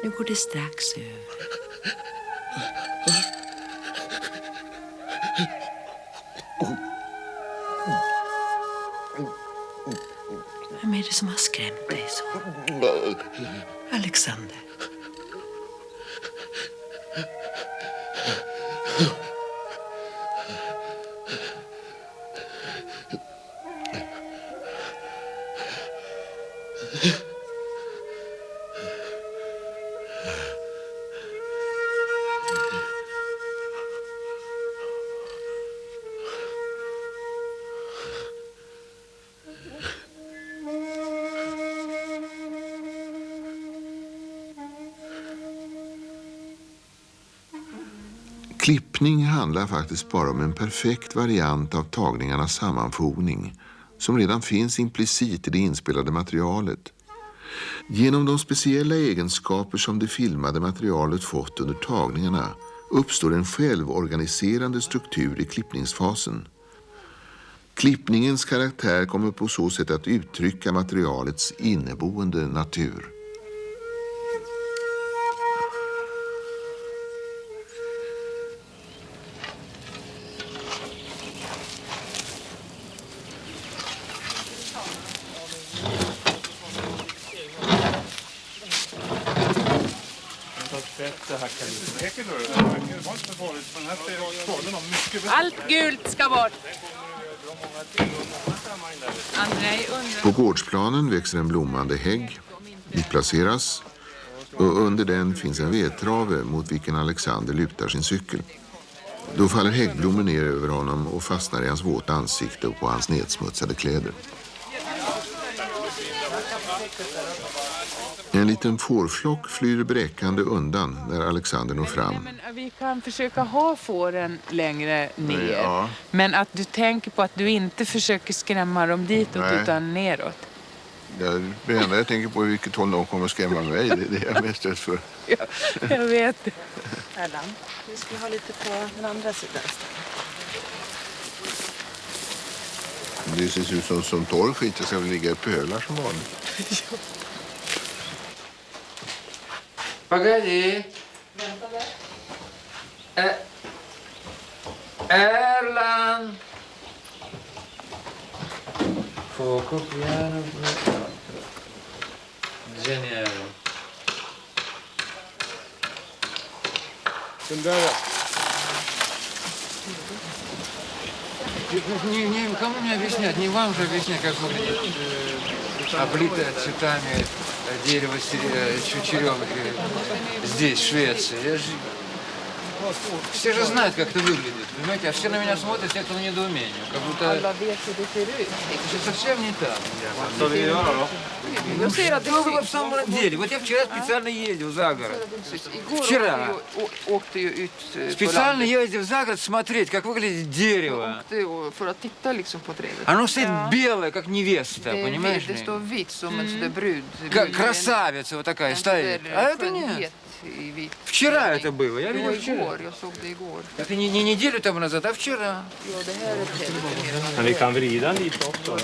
Nu går det strax över. Vem är det som har skrämt dig så? Alexander. Klippning handlar faktiskt bara om en perfekt variant av tagningarnas sammanfogning som redan finns implicit i det inspelade materialet. Genom de speciella egenskaper som det filmade materialet fått under tagningarna uppstår en självorganiserande struktur i klippningsfasen. Klippningens karaktär kommer på så sätt att uttrycka materialets inneboende natur. Allt gult ska bort. På gårdsplanen växer en blommande hägg, ditplaceras, och under den finns en vedtrave mot vilken Alexander lutar sin cykel. Då faller häggblommor ner över honom och fastnar i hans våta ansikte och på hans nedsmutsade kläder. En liten fårflock flyr bräckande undan när Alexander når fram. Men vi kan försöka ha fåren längre ner. Ja. Men att du tänker på att du inte försöker skrämma dem ditåt. Nej. Utan neråt. Det enda jag tänker på är vilket håll de kommer att skrämma mig. Det är det jag är mest rädd för. Ja, jag vet det. Erland, vi skulle ha lite på den andra sidan. Det ser ut som torr skit. Det ska väl ligga i pölar som vanligt. Pagadi. Vänta där. Erland. Poco piano. Geniale. Den där. Никому не объяснять, не вам же объяснять, как выглядит облитое цветами дерево черемухи здесь, в Швеции. Все же знают, как это выглядит, понимаете? А все на меня смотрят с этого недоумения. Как будто Alla vet hur det ser ut. это совсем не так. Jag ser att det Что было в самом деле? Вот я вчера специально ездил за город. Igår Вчера. åkte ju ut på Специально landet. ездил за город смотреть, как выглядит дерево. För att titta liksom på trädet. Оно стоит белое, как невеста, Det, понимаешь? det står vitt som en sån där brud. Красавица вот такая стоит. А это нет. Вчера это было, я видел вчера. Jag såg det igår. Это не неделю тому назад, а вчера. Ja, det här är trädet. Men vi kan vrida lite också.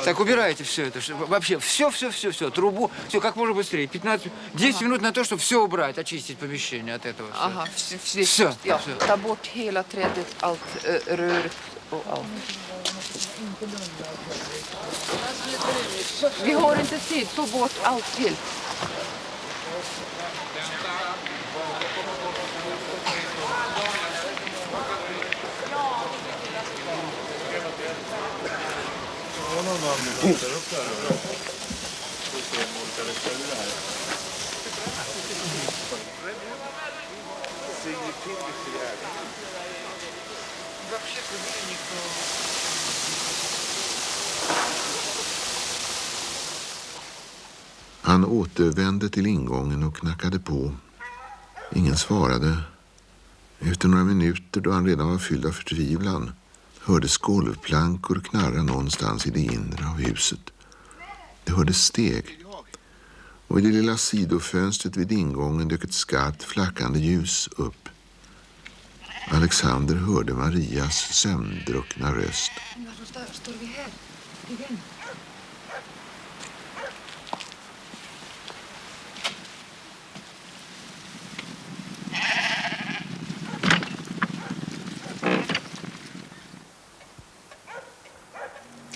Так, убирайте все это. Вообще, все. Трубу, все как можно быстрее. 10 минут на то, чтобы все убрать, очистить помещение от этого. Aha, Все. ja, ta bort hela trädet, allt röret och allt. Vi har inte tid, ta bort allt helt. Han återvände till ingången och knackade på. Ingen svarade. Efter några minuter, då han redan var fylld av förtvivlan, hördes golvplankor knarra någonstans i det inre av huset. Det hördes steg. Och i det lilla sidofönstret vid ingången dök ett skarpt flackande ljus upp. Alexander hörde Marias sömndruckna röst. Varför står vi här igen?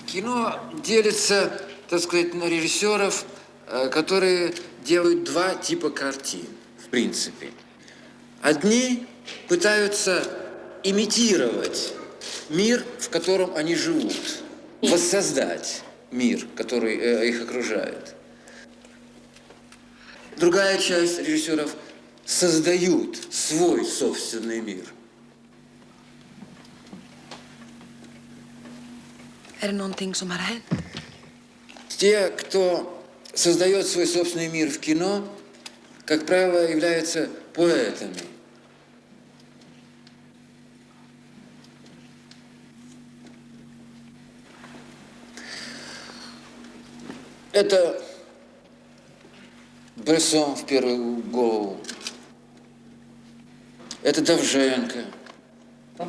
Кино делится, так сказать, на режиссеров, которые делают два типа картин, в принципе. Одни пытаются имитировать мир, в котором они живут, воссоздать мир, который их окружает. Другая часть режиссеров создают свой собственный мир. Är det någonting som har hänt? Те, кто создает свой собственный мир в кино, как правило, являются поэтами. Это Брессон в первую голову. Это Довженко.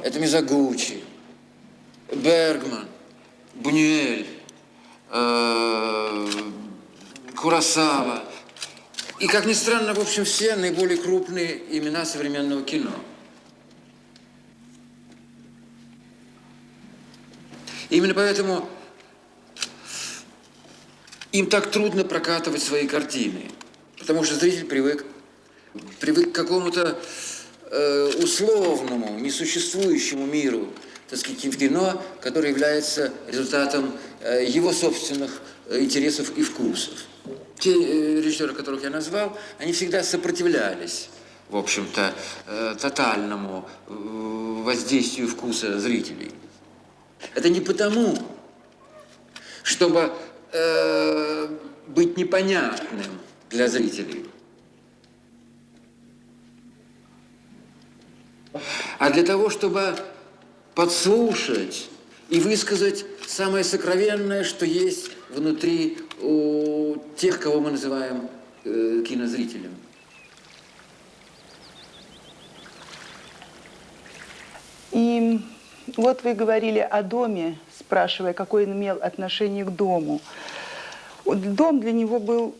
Это Мизагучи. Бергман. Бунюэль. Куросава. И, как ни странно, в общем, все наиболее крупные имена современного кино. Именно поэтому им так трудно прокатывать свои картины. Потому что зритель привык к какому-то условному, несуществующему миру, так сказать, в кино, который является результатом его собственных интересов и вкусов. Те режиссеры, которых я назвал, они всегда сопротивлялись, в общем-то, тотальному воздействию вкуса зрителей. Это не потому, чтобы быть непонятным для зрителей, а для того, чтобы подслушать и высказать самое сокровенное, что есть внутри у тех, кого мы называем кинозрителем. И вот вы говорили о доме, спрашивая, какое он имел отношение к дому. Дом для него был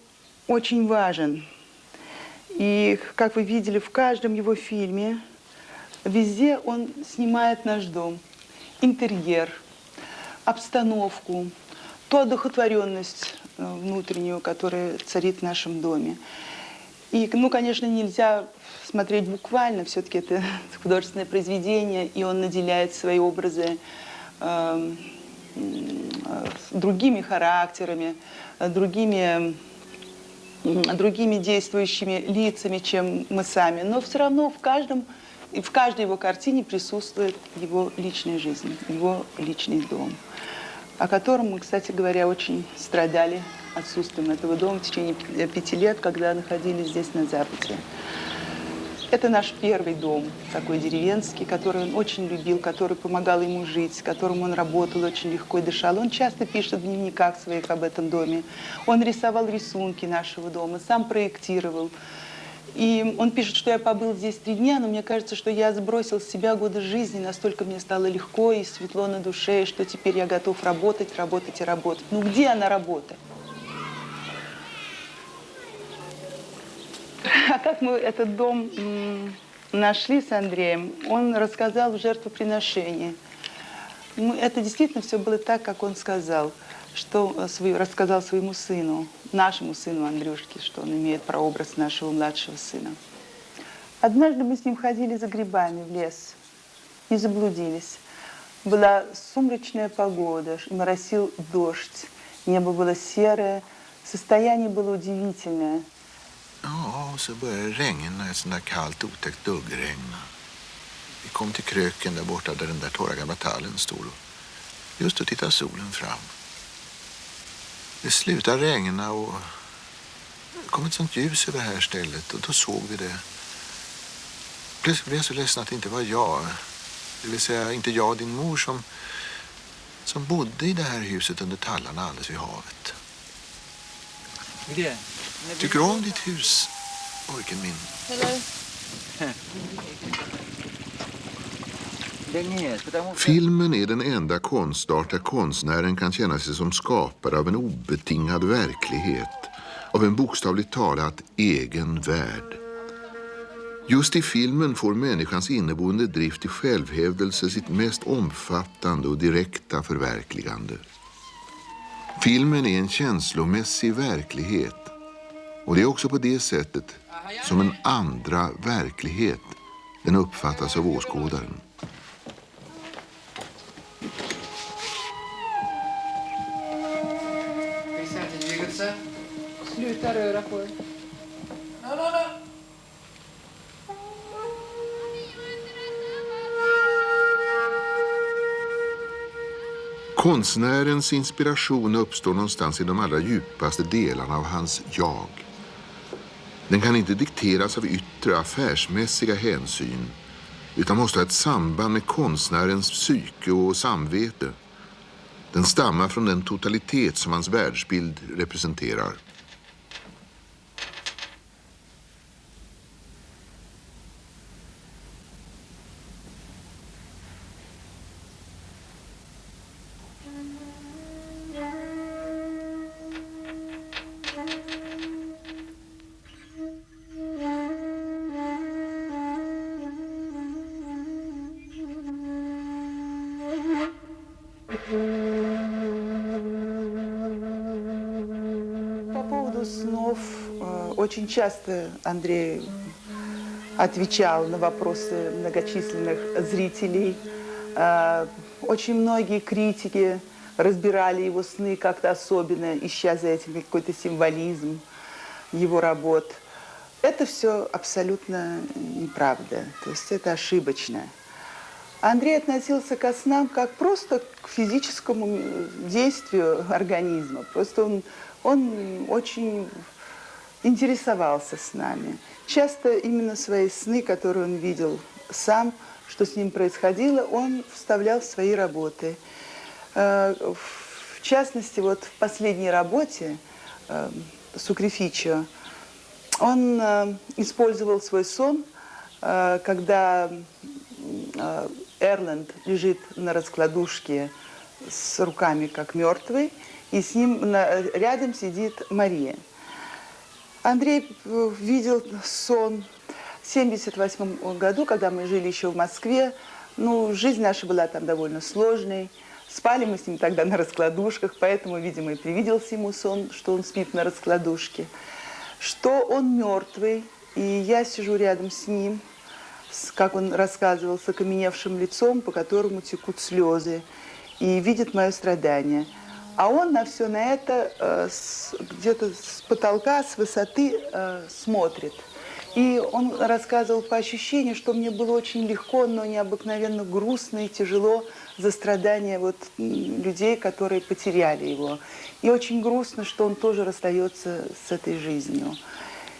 очень важен. И, как вы видели, в каждом его фильме, везде он снимает наш дом. Интерьер, обстановку, ту одухотворенность внутреннюю, которая царит в нашем доме. И, ну, конечно, нельзя смотреть буквально, все-таки это художественное произведение, и он наделяет свои образы другими характерами, другими действующими лицами, чем мы сами. Но все равно в каждом И в каждой его картине присутствует его личная жизнь, его личный дом, о котором мы, кстати говоря, очень страдали отсутствием этого дома в течение 5 лет, когда находились здесь, на Западе. Это наш первый дом, такой деревенский, который он очень любил, который помогал ему жить, с которым он работал очень легко и дышал. Он часто пишет в дневниках своих об этом доме. Он рисовал рисунки нашего дома, сам проектировал. И он пишет, что я побыл здесь 3 дня, но мне кажется, что я сбросил с себя годы жизни, настолько мне стало легко и светло на душе, что теперь я готов работать, работать и работать. Ну где она работа? А как мы этот дом нашли с Андреем, он рассказал в жертвоприношении. Это действительно все было так, как он сказал, что рассказал своему сыну, нашему сыну Андрюшке, что он имеет прообраз нашего младшего сына. Однажды мы с ним ходили за грибами в лес и заблудились. Была сумрачная погода, моросил дождь, небо было серое, состояние было удивительное. Ja, och så började det regna, ett sånt där kallt, otäckt duggregn. Vi kom till kröken där borta där den där torra gamla tallen stod. Just då tittade solen fram. Det slutade regna och det kom ett sånt ljus över det här stället och då såg vi det. Plötsligt blev jag så ledsen att det inte var jag, det vill säga inte jag och din mor som bodde i det här huset under tallarna alldeles vid havet. Где? Tycker du om ditt hus, pojken min? Filmen är den enda konstart där konstnären kan känna sig som skapare av en obetingad verklighet, av en bokstavligt talat egen värld. Just i filmen får människans inneboende drift till självhävdelse sitt mest omfattande och direkta förverkligande. Filmen är en känslomässig verklighet, och det är också på det sättet som en andra verklighet den uppfattas av åskådaren. Sluta röra på dig. Konstnärens inspiration uppstår någonstans i de allra djupaste delarna av hans jag. Den kan inte dikteras av yttre affärsmässiga hänsyn, utan måste ha ett samband med konstnärens psyke och samvete. Den stammar från den totalitet som hans världsbild representerar. По поводу снов, очень часто Андрей отвечал на вопросы многочисленных зрителей. Очень многие критики разбирали его сны как-то особенно, ища за этим какой-то символизм его работ. Это все абсолютно неправда, то есть это ошибочно. Андрей относился ко снам как просто к физическому действию организма. Просто он очень интересовался снами. Часто именно свои сны, которые он видел сам, что с ним происходило, он вставлял в свои работы. В частности, вот в последней работе «Сукрифичио» он использовал свой сон, когда Эрланд лежит на раскладушке с руками как мертвый, и с ним рядом сидит Мария. Андрей видел сон в 1978 году, когда мы жили еще в Москве. Ну, жизнь наша была там довольно сложной. Спали мы с ним тогда на раскладушках, поэтому, видимо, и привиделся ему сон, что он спит на раскладушке. Что он мертвый, и я сижу рядом с ним, как он рассказывал, с окаменевшим лицом, по которому текут слезы, и видит мое страдание. А он на все на это где-то с потолка, с высоты смотрит. И он рассказывал по ощущению, что мне было очень легко, но необыкновенно грустно и тяжело за страдания вот людей, которые потеряли его. И очень грустно, что он тоже расстается с этой жизнью.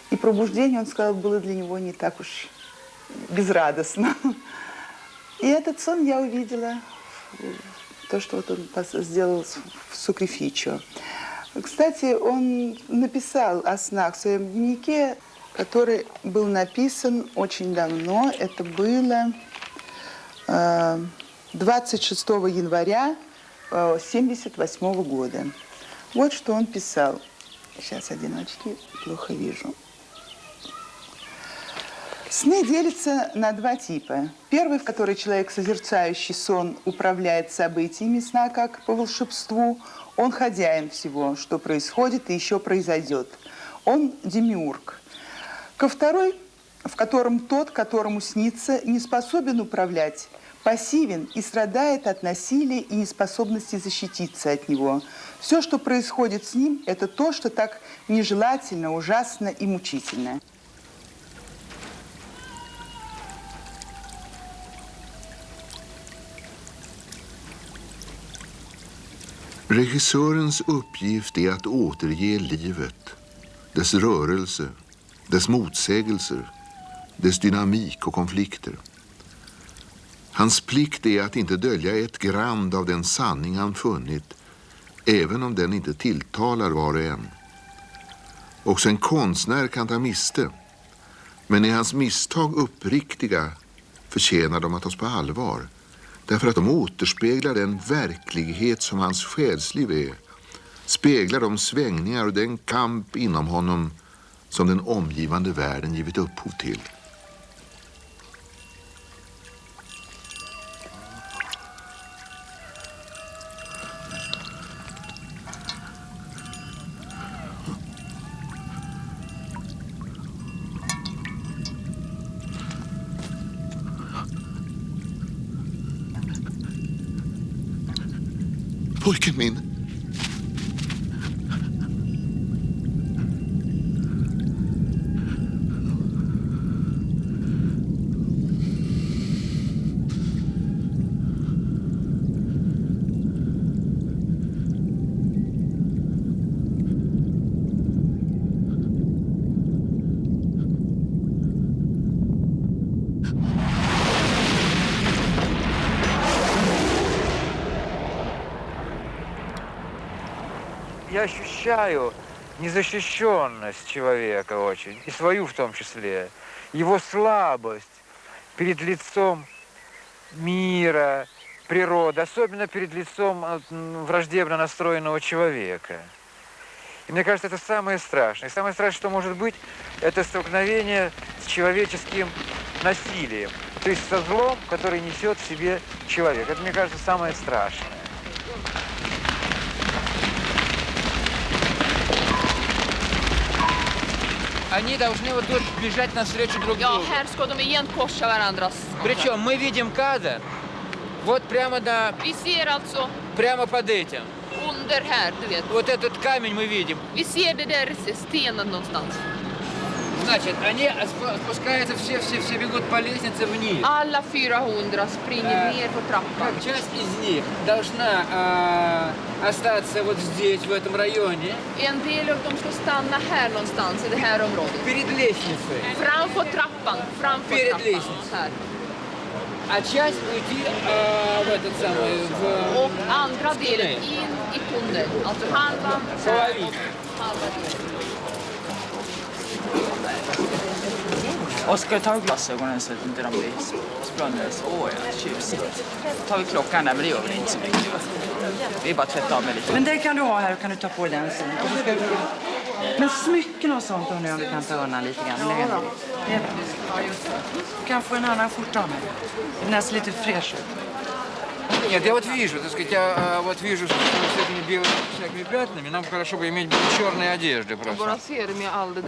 И пробуждение, он сказал, было для него не так уж безрадостно. И этот сон я увидела, то, что вот он сделал в Сукрифичо. Кстати, он написал о снах в своем дневнике, который был написан очень давно. Это было 26 января 1978 года. Вот что он писал. Сейчас, одиночки, плохо вижу. Сны делятся на два типа. Первый, в который человек, созерцающий сон, управляет событиями сна, как по волшебству. Он хозяин всего, что происходит и еще произойдет. Он демиург. Ко второй, в котором тот, которому снится, не способен управлять, пассивен и страдает от насилия и неспособности защититься от него. Все, что происходит с ним, это то, что так нежелательно, ужасно и мучительно. Regissörens uppgift är att återge livet, dess rörelse, dess motsägelser, dess dynamik och konflikter. Hans plikt är att inte dölja ett grand av den sanning han funnit, även om den inte tilltalar var och en. Också en konstnär kan ta miste, men är hans misstag uppriktiga förtjänar de att tas på allvar, därför att de återspeglar den verklighet som hans själsliv är, speglar de svängningar och den kamp inom honom som den omgivande världen givit upphov till. Pojken min. Я ощущаю незащищенность человека очень, и свою в том числе, его слабость перед лицом мира, природы, особенно перед лицом враждебно настроенного человека. И мне кажется, это самое страшное. И самое страшное, что может быть, это столкновение с человеческим насилием, то есть со злом, который несет в себе человек. Это, мне кажется, самое страшное. Они должны вот тут бежать навстречу друг другу. Ja, här ska de igen korsa varandras. Причем мы видим кадр вот прямо на... Vi ser alltså Прямо под этим. under här, du vet. Вот этот камень мы видим. Vi ser det där stenen någonstans. Значит, они спускаются, все бегут по лестнице вниз. Alla 400 springer ner på trappan. Часть из них должна остаться вот здесь, в этом районе. En del av dem ska stanna här någonstans i det här området. Перед лестницей. Framför trappan, framför Перед trappan. лестницей. Här. А часть уйти в этот самый... Och andra delen in i tunneln. Alltså halva här och halva där. Oskar, ta glasögonen så att inte de blir sprönners. Åh ja, tjusigt. Tar vi klockan där, men det gör väl inte så mycket. Vi är bara tvätta av med lite. Men det kan du ha här, kan du ta på den sen. Men smycken och sånt undrar jag om du kan ta undan lite grann. Du kan få en annan skjorta av mig. Den ser lite fräsch ut. Нет, я вот вижу, так сказать, я вот вижу с этими белыми всякими пятнами. Нам хорошо бы иметь черные одежды Jag просто. bara ser det med all det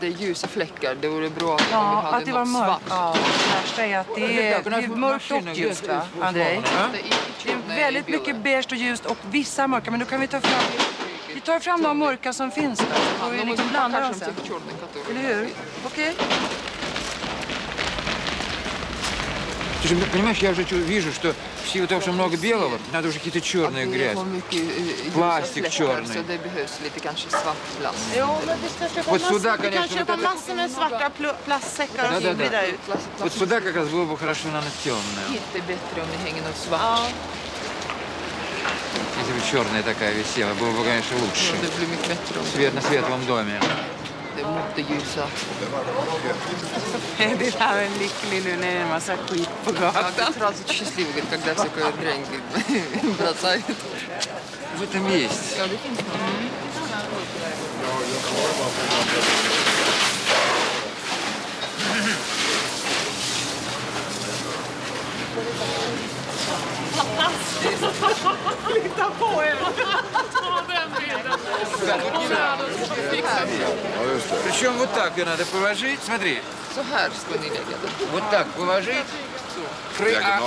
där ljusa fläckar. Det vore bra om vi Ja, hade att det var något mörkt. svart. Ja, det värsta är att det är mörkt och ljust, va, Andrei? Det är väldigt mycket beige och ljust och vissa mörka, men då kan vi ta fram... Vi tar fram de mörka som finns där, så får vi liksom blanda dem sen. Eller hur? Okej? Ты же понимаешь, я уже вижу, что в силу того, что много белого, надо уже какие-то черные грязь. Пластик черный. Så det behövs lite kanske svart plast. Jo, men det ska köpa Вот сюда, massor. Du kan конечно, köpa вот это... massor med svarta plastsäckar och så blir det ut. Вот сюда как раз было бы хорошо, наверное, темное. Inte bättre om ni hänger något svart. Если бы черная такая висела, было бы, конечно, лучше. Det blir mycket bättre om Свет на светлом доме. det är mot det ljusa. Det är en lycklig nu när det är en massa skit på Как gatan. сразу счастливый, когда всякое дрянь бросает. В этом есть. Ja, det finns något. Flytta på er! Ta den bilden. Причем вот так ее надо положить. Смотри. Så här ska ni lägga det. Вот так положить.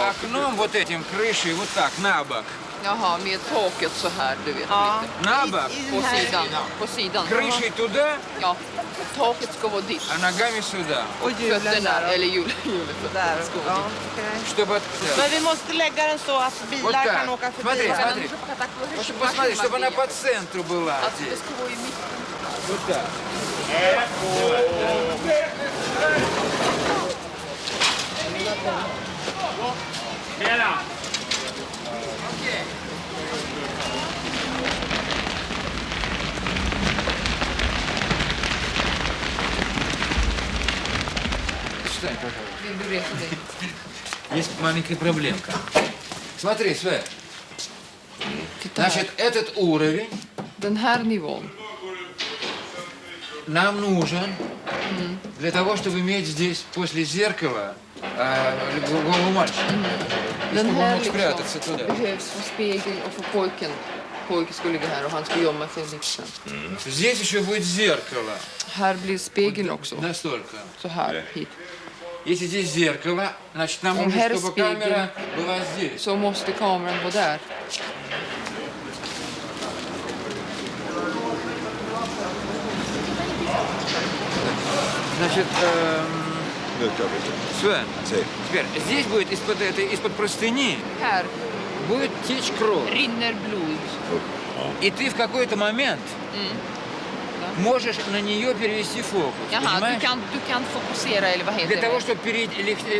Окном вот этим крышей вот так на бок. Jaha, med taket så här, du vet. Ja. На бок. På sidan. På sidan. Крышей туда, Ja, taket ska vara ditt. а ногами сюда. Och hjulen Fötterna, där. eller hjulet. Där. Ska vara Ja, ditt. okej. Чтобы... Men vi måste lägga den så att Вот bilar так. kan åka förbi. Смотри, den. смотри. Посмотри, чтобы она по центру была. Alltså, det ska vara i mitten. Вот так. Встань, пожалуйста. Vill du resa dig? Есть маленькая проблемка. Смотри, Свет. Значит, этот уровень Den här nivån. нам нужен для того, чтобы иметь здесь после зеркала голову мальчика. И Den чтобы он här мог спрятаться liksom туда. behövs för spegel och för pojken. Pojken skulle ligga här och han skulle gömma sig liksom. Здесь еще будет зеркало. Här blir spegeln också. Настолько. Så här, hit. Если здесь зеркало, значит, нам Om нужно, här är чтобы spegeln, камера была здесь. så måste kameran vara där. Значит, Nu kör vi. Свен, Säg. теперь здесь будет из-под простыни Här будет течь кровь. rinner blod. И ты в какой-то момент можешь на нее перевести фокус. Jaha, Понимаешь? du kan fokusera eller vad heter Для того, det? чтобы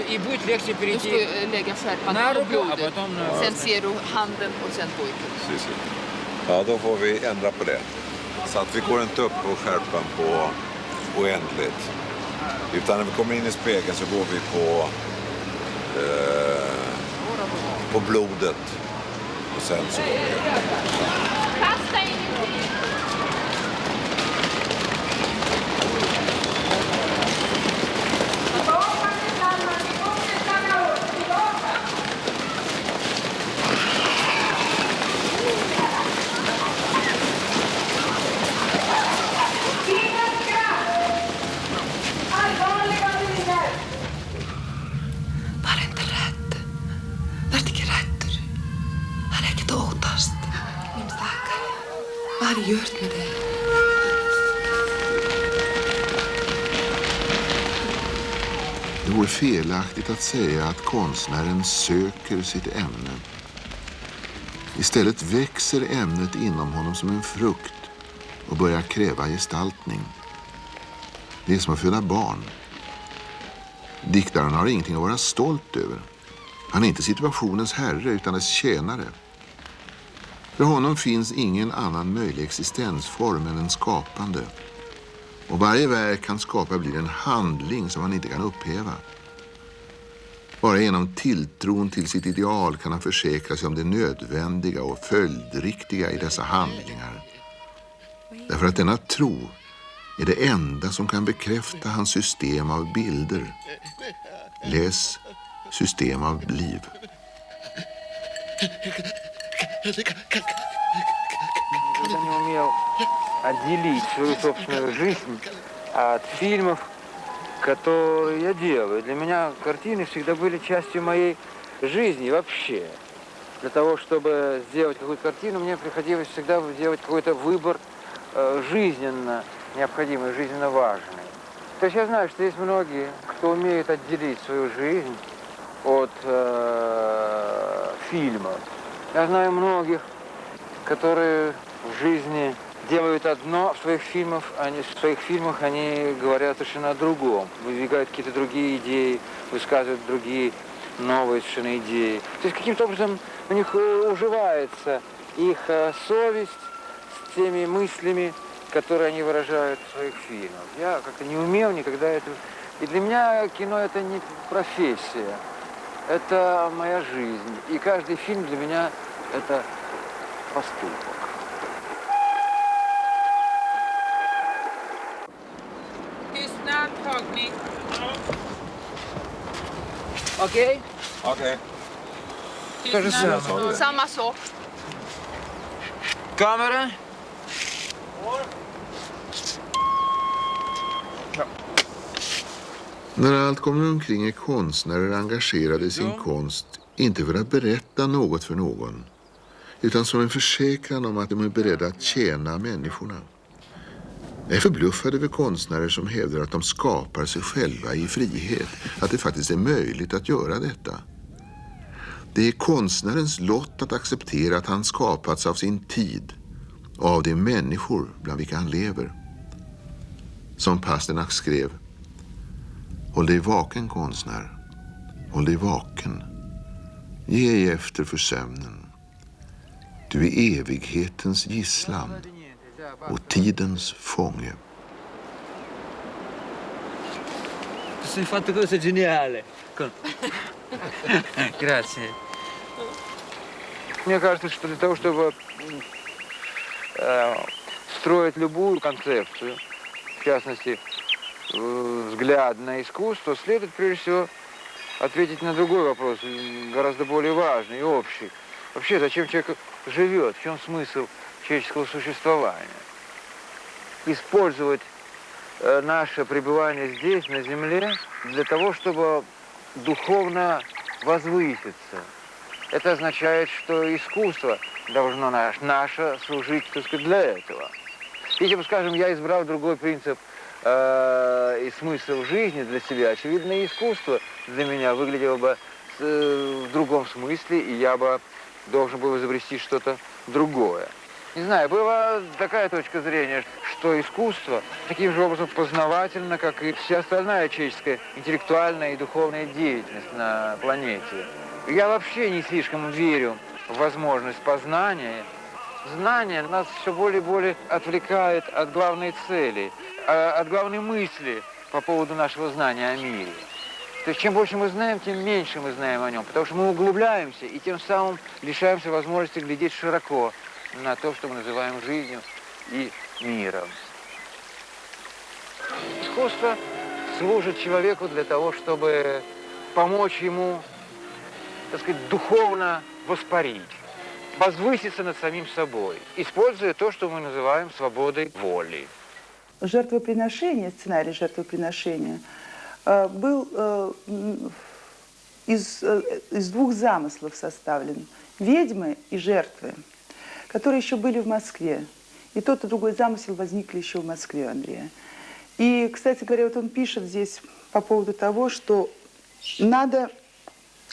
и будет легче Du перейти ska lägga skärpan на på руку, а blodet. потом на... Sen ser du handen och sen pojken. Precis. Ja, då får vi ändra på det. Så att vi går inte upp på skärpan på oändligt. Utan när vi kommer in i spegeln så går vi på blodet. Och sen så går vi. Kasta ingenting! Var inte rädd. Vart ikke rädd. Han är inte åtast. Min stackare. Vad har du gjort med det? Det vore felaktigt att säga att konstnären söker sitt ämne. Istället växer ämnet inom honom som en frukt och börjar kräva gestaltning. Det är som att föda barn. Diktaren har ingenting att vara stolt över. Han är inte situationens herre utan dess tjänare. För honom finns ingen annan möjlig existensform än en skapande. Och varje verk han skapar blir en handling som han inte kan upphäva. Bara genom tilltron till sitt ideal kan han försäkra sig om det nödvändiga och följdriktiga i dessa handlingar. Därför att denna tro är det enda som kan bekräfta hans system av bilder. Läs System av liv. Когда не умел отделить свою собственную жизнь от фильмов, которые я делаю. Для меня картины всегда были частью моей жизни вообще. Для того, чтобы сделать какую-то картину, мне приходилось всегда делать какой-то выбор жизненно необходимый, жизненно важный. То есть я знаю, что есть многие, кто умеет отделить свою жизнь от фильмов. Я знаю многих, которые в жизни делают одно в своих фильмах, они говорят совершенно о другом, выдвигают какие-то другие идеи, высказывают другие новые совершенно идеи. То есть каким-то образом у них уживается их совесть с теми мыслями, которые они выражают в своих фильмах. Я как-то не умел никогда это... И для меня кино — это не профессия, это моя жизнь. И каждый фильм для меня — это поступок. Tystnad, tagning. Okej? Okej. То же самое. Samma sak. Камера. När allt kommer omkring är konstnärer engagerade i sin konst inte för att berätta något för någon, utan som en försäkran om att de är beredda att tjäna människorna. Jag är förbluffad över konstnärer som hävdar att de skapar sig själva i frihet, att det faktiskt är möjligt att göra detta. Det är konstnärens lott att acceptera att han skapats av sin tid och av de människor bland vilka han lever. Som Pasternak skrev: håll dig vaken, konstnär. Håll dig vaken. Ge ej efter för sömnen. Du är evighetens gisslan och tidens fånge. Sei fatto cose geniale. Grazie. Мне кажется, что для того, чтобы строить любую концепцию, в частности, взгляд на искусство, следует прежде всего ответить на другой вопрос, гораздо более важный и общий. Вообще, зачем человек живет, в чем смысл человеческого существования? Использовать наше пребывание здесь, на земле, для того, чтобы духовно возвыситься. Это означает, что искусство должно наше служить, так сказать, для этого. Если бы, скажем, я избрал другой принцип и смысл жизни для себя, очевидно, и искусство для меня выглядело бы в другом смысле, и я бы должен был изобрести что-то другое. Не знаю, была такая точка зрения, что искусство таким же образом познавательно, как и вся остальная человеческая интеллектуальная и духовная деятельность на планете. Я вообще не слишком верю в возможность познания. Знание нас все более и более отвлекает от главной цели, от главной мысли по поводу нашего знания о мире. То есть чем больше мы знаем, тем меньше мы знаем о нем, потому что мы углубляемся и тем самым лишаемся возможности глядеть широко на то, что мы называем жизнью и миром. Искусство служит человеку для того, чтобы помочь ему, так сказать, духовно воспарить, возвыситься над самим собой, используя то, что мы называем свободой воли. Жертвоприношение, сценарий жертвоприношения был из двух замыслов составлен. Ведьмы и жертвы, которые еще были в Москве. И тот, и другой замысел возникли еще в Москве, Андрея. И, кстати говоря, вот он пишет здесь по поводу того, что надо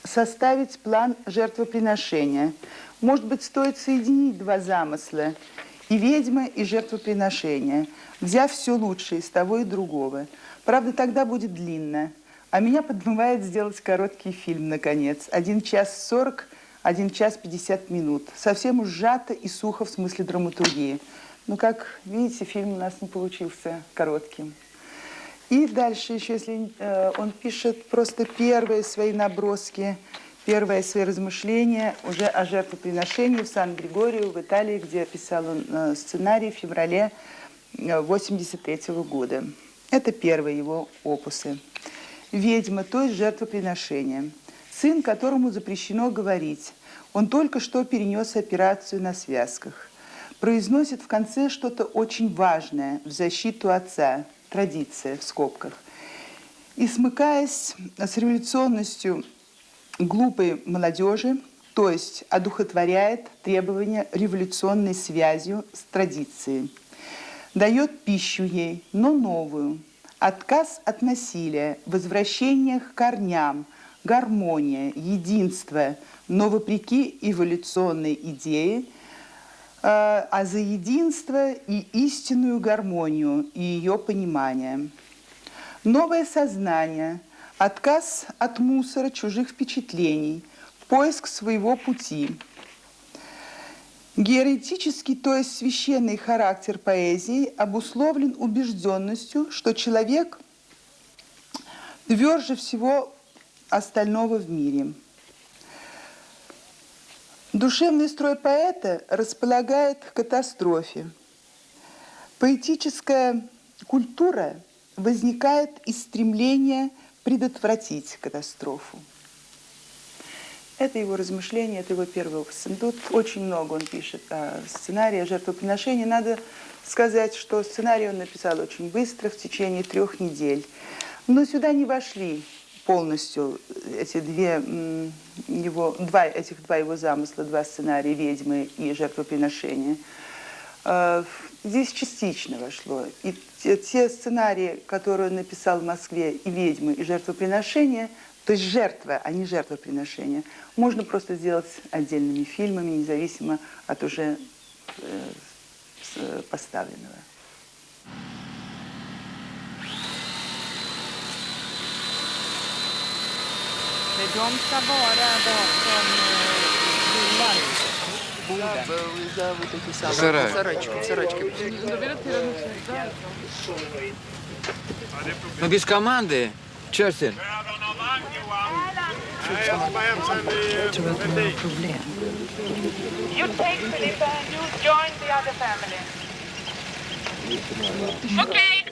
составить план жертвоприношения. Может быть, стоит соединить два замысла, и ведьмы, и жертвоприношения, взяв все лучшее из того и другого. Правда, тогда будет длинно. А меня подмывает сделать короткий фильм, наконец. 1 час 40, 1 час 50 минут. Совсем уж сжато и сухо в смысле драматургии. Но, как видите, фильм у нас не получился коротким. И дальше еще, если он пишет просто первые свои наброски, первые свои размышления уже о жертвоприношении в Сан-Григорию, в Италии, где писал он сценарий в феврале 1983 года. Это первые его опусы. «Ведьма, то есть жертвоприношение. Сын, которому запрещено говорить. Он только что перенес операцию на связках. Произносит в конце что-то очень важное в защиту отца. Традиция, в скобках. И смыкаясь с революционностью глупой молодежи, то есть одухотворяет требования революционной связью с традицией. Дает пищу ей, но новую. Отказ от насилия, возвращение к корням, гармония, единство, но вопреки эволюционной идее, а за единство и истинную гармонию и ее понимание. Новое сознание, отказ от мусора чужих впечатлений, поиск своего пути. Георетический, то есть священный характер поэзии обусловлен убежденностью, что человек тверже всего остального в мире. Душевный строй поэта располагает к катастрофе. Поэтическая культура возникает из стремления предотвратить катастрофу. Это его размышления, это его первый опыт. Тут очень много он пишет о сценарии, о жертвоприношении. Надо сказать, что сценарий он написал очень быстро, в течение 3 недель. Но сюда не вошли полностью эти два его замысла, 2 сценария «Ведьмы» и «Жертвоприношение». Здесь частично вошло. И те сценарии, которые он написал в Москве, и «Ведьмы», и «Жертвоприношение», то есть жертва, а не жертвоприношение, можно просто сделать отдельными фильмами, независимо от уже поставленного. De ska vara bakom villan. Сарайчик. Но без команды, Черстин. Jag tror att de har problem. You take Philippa and you join the other family. Okay.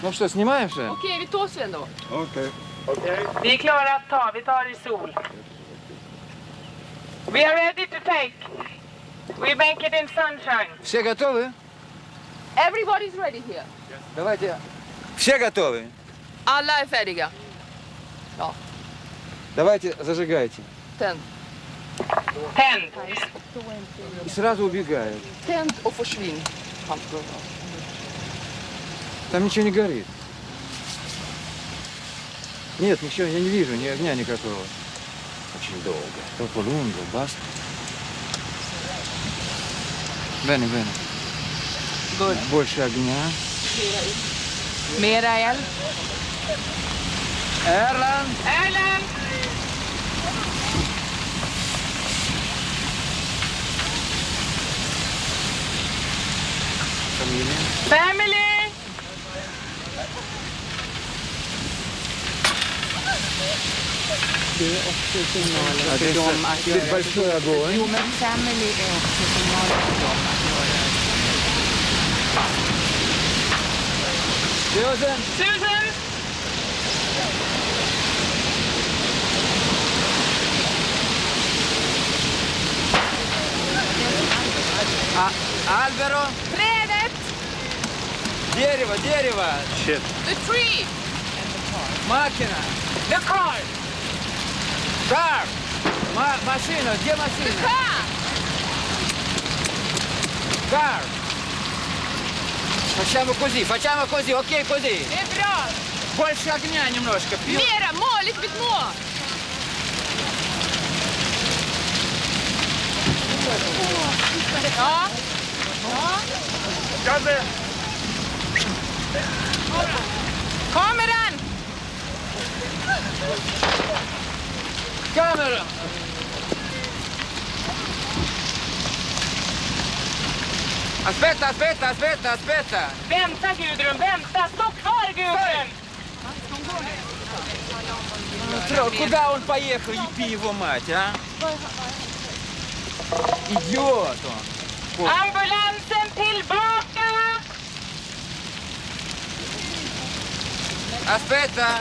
Ну что, снимаем же? Okej, vi tar Sven då. Okej. Vi är klara att ta, vi tar i sol. We are ready to take. We make it in sunshine. Все готовы? Everybody's ready here. Давайте. Все готовы? Alla är färdiga. Ja. Давайте, зажигайте. Tänd. Tänd. И сразу убегают. Tänd och försvinn. Там ничего не горит. Нет, ничего, я не вижу, ни огня никакого. Очень долго. Troppo lungo, basta. Bene, bene. Good. Больше огня. Mera eld. Erland! Erland! Family! Det är också signaler för dem att göra det. Jo, men family är också signaler för dem att göra det. Susan! Susan! Alvaro! Trädet! Дерево! Shit. The tree! Макина! The car! Car! Машина! Где машина? Car! Car! Facciamo così, ok così. Det är bra! Больше огня немножко. Mera, lite bit more! Ja. Kameran! Камера! Aspetta! Vänta, Gudrun, vänta! Stå kvar, Gudrun! Куда он поехал, еби его мать, а? Идиот он! Ambulansen tillbaka! Aspetta!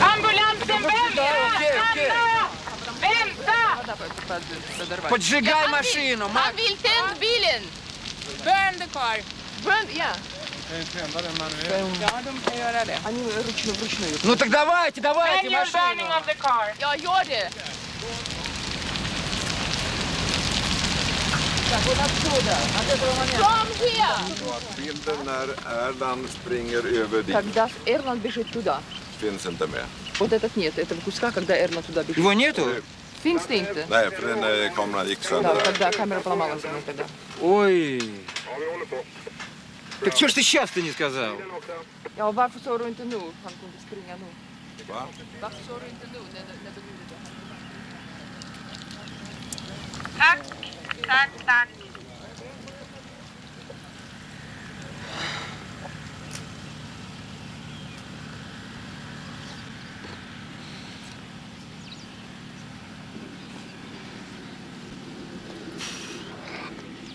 Ambulansen, vänta! Stanna! Vänta! Поджигай машину, Han vill tänd bilen! Burn the car! Burn, yeah. Ja, de kan göra det. Ну так давайте, давайте, Manual burning машину! of the car. Ja, gör det! Come here! Bilden när Erland springer över dit Когда Эрланд бежит туда. finns inte med. Вот этот нет, этого куска, когда Эрланд туда бежит. Его нету? Finns det inte? Nej, för den kameran gick Да, sönder. когда камера поломалась у меня тогда. Ой. Так что ж ты сейчас-то не сказал? Ja, varför sa du inte nu? Han kunde springa nu. Va? Varför sa du inte nu när du gjorde det? Tack, tack, tack.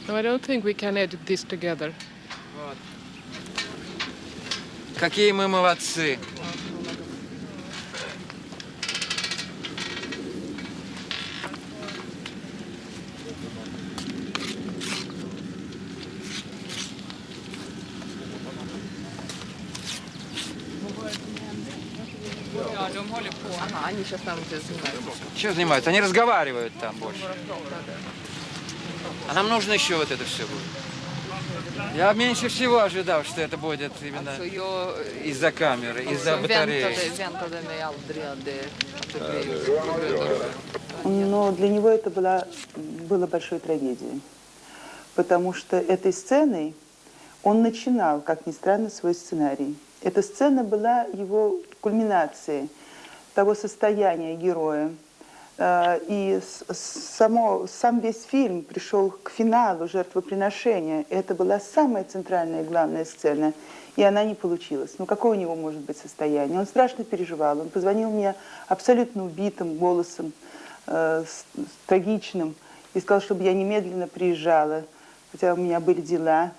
No, I don't think we can edit this together. Какие мы молодцы. Ja, de håller på. Ага, они сейчас там где занимаются. Что занимаются? Они разговаривают там больше. А нам нужно еще вот это все будет. Я меньше всего ожидал, что это будет именно из-за камеры, из-за батареи. Väntade mig aldrig att det blev. Но для него это было большой трагедией, потому что этой сценой он начинал, как ни странно, свой сценарий. Эта сцена была его кульминацией того состояния героя. И сам весь фильм пришел к финалу жертвоприношения. Это была самая центральная и главная сцена, и она не получилась. Ну, какое у него может быть состояние? Он страшно переживал. Он позвонил мне абсолютно убитым голосом, трагичным, и сказал, чтобы я немедленно приезжала, хотя у меня были дела,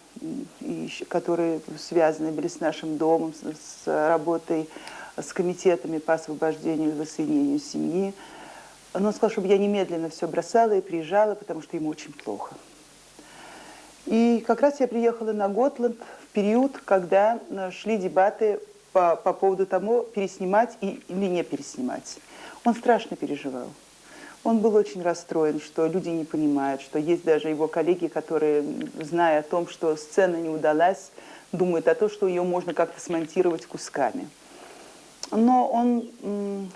которые связаны были с нашим домом, с работой, с комитетами по освобождению и воссоединению семьи. Но он сказал, чтобы я немедленно все бросала и приезжала, потому что ему очень плохо. И как раз я приехала на Готланд в период, когда шли дебаты по поводу того, переснимать или не переснимать. Он страшно переживал. Он был очень расстроен, что люди не понимают, что есть даже его коллеги, которые, зная о том, что сцена не удалась, думают о том, что ее можно как-то смонтировать кусками. Но он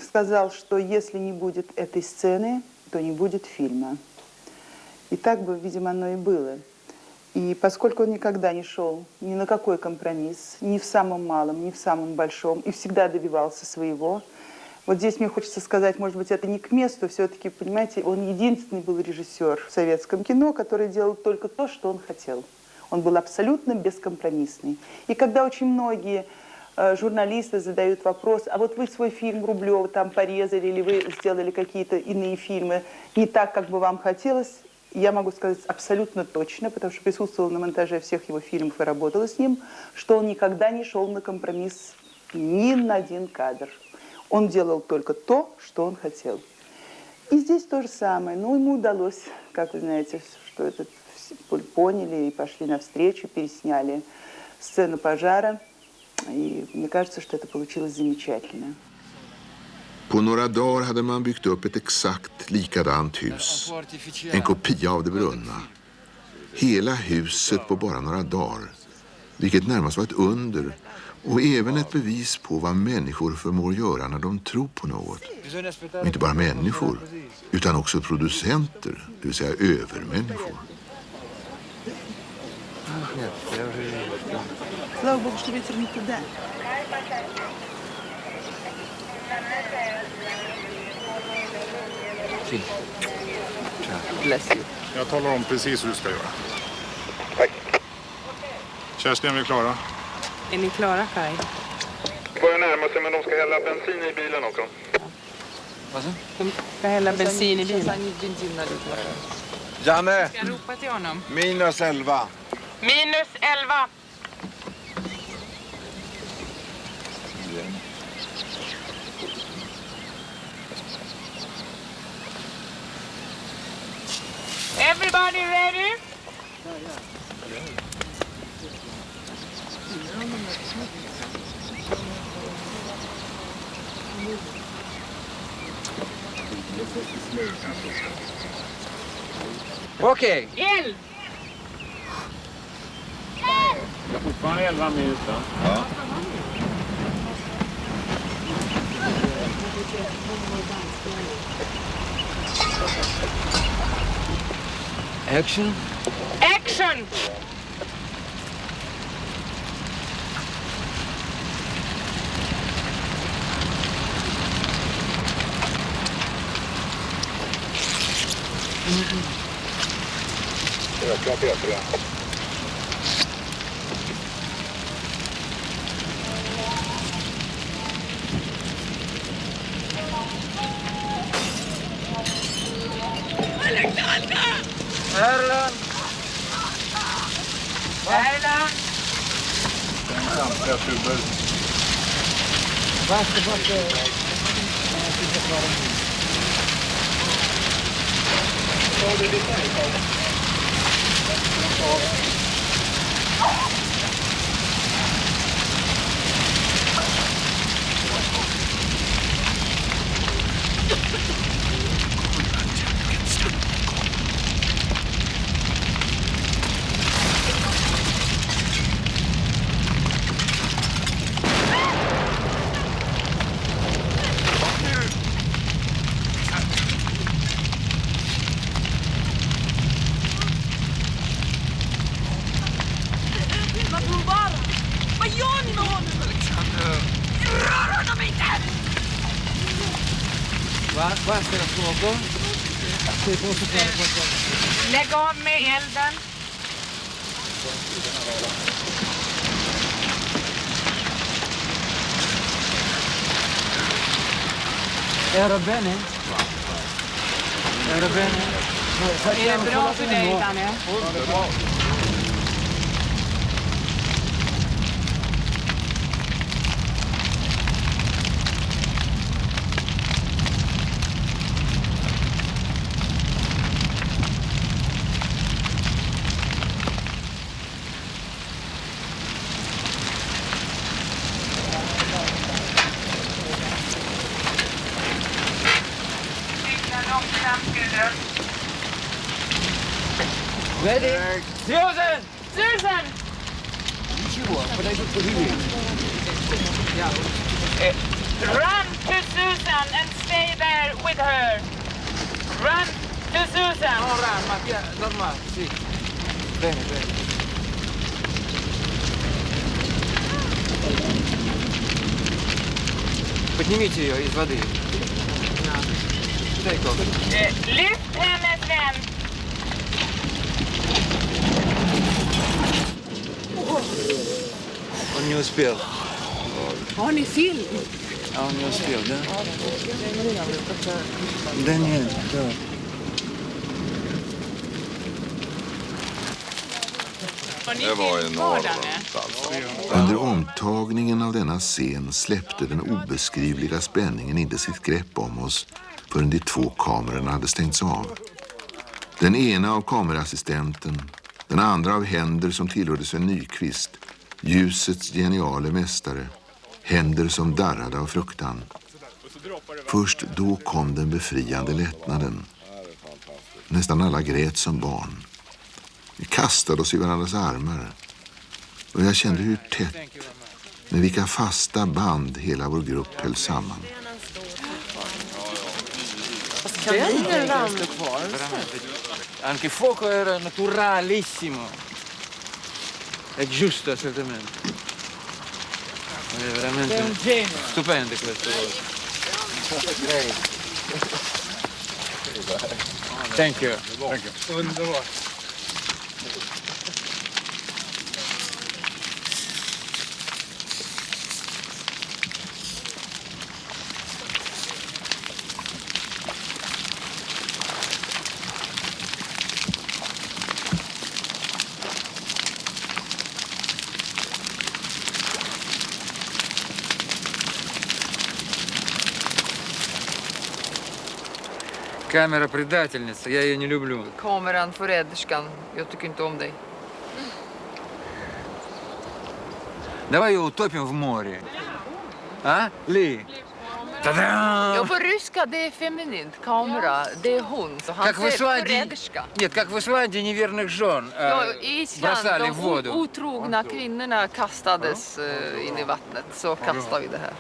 сказал, что если не будет этой сцены, то не будет фильма. И так бы, видимо, оно и было. И поскольку он никогда не шел ни на какой компромисс, ни в самом малом, ни в самом большом, и всегда добивался своего, вот здесь мне хочется сказать, может быть, это не к месту, все-таки, понимаете, он единственный был режиссер в советском кино, который делал только то, что он хотел. Он был абсолютно бескомпромиссный. И когда очень многие журналисты задают вопрос, а вот вы свой фильм Рублева там порезали, или вы сделали какие-то иные фильмы не так, как бы вам хотелось, я могу сказать абсолютно точно, потому что присутствовала на монтаже всех его фильмов и работала с ним, что он никогда не шел на компромисс ни на один кадр. Он делал только то, что он хотел. И здесь то же самое. Но ему удалось, как вы знаете, что это поняли и пошли навстречу, пересняли сцену пожара. И мне кажется, что это получилось замечательно. På några dagar hade man byggt upp ett exakt likadant hus. En kopia av det brunna. Hela huset på bara några dagar. Vilket närmast var ett under. Och även ett bevis på vad människor förmår göra när de tror på något. Och inte bara människor, utan också producenter, det vill säga övermänniskor. Слава Богу, что ветер не туда. Bless you. Jag talar om precis hur du ska göra. Tack. Kerstin, är vi klara? Är ni klara, Kaj? Börjar närma sig, men de ska hälla bensin i bilen också. Vad så? De ska hälla bensin i bilen. Janne! Ska jag ropa till honom? Minus 11. Minus 11. Everybody ready? Okej. Eld! Jag har fortfarande 11 minuter. Ja. Action. Action! Öka Petra. Erland! Erland! Samtliga tuber. Vad gör ni med honom? Alexander! Rör honom inte! Vad ska jag fråga? Lägg av med elden. Är det Benny? Är det Benny? Är det bra för dig, Danne? Ready? Susan! Susan! Run to Susan and stay there with her. Run to Susan. Normal, sì. Bene, bene. Поднимите ее из воды. Lyft henne, Sven. Он не успел. Har ni film? А он не успел, да? Да нет, да. Det var enormt alltså. Under omtagningen av denna scen släppte den obeskrivliga spänningen inte sitt grepp om oss förrän de två kamerorna hade stängts av. Den ena av kamerassistenten, den andra av händer som tillhörde Sven Nykvist, ljusets geniale mästare, händer som darrade av fruktan. Först då kom den befriande lättnaden. Nästan alla grät som barn. Vi kastade oss i varandras armar och jag kände hur tätt, med vilka fasta band hela vår grupp höll samman. Kaninen ramlar kvar. Anche fuoco era naturalissimo. È giusto assolutamente. È veramente stupendo questo. Thank you. Thank you. Underbart. Камера предательница, я ее не люблю. Kameran förräderskan. Jag tycker inte om dig. Давай ее утопим в море. А, Ли? Ja, på ryska det är feminint. Kamera, det är hon. Så han Как в säger Исландии... förräderska. Нет, как в Исландии неверных жен Ja, i Island, бросали de в воду. otrogna kvinnorna kastades in i vattnet. Så kastar vi det här.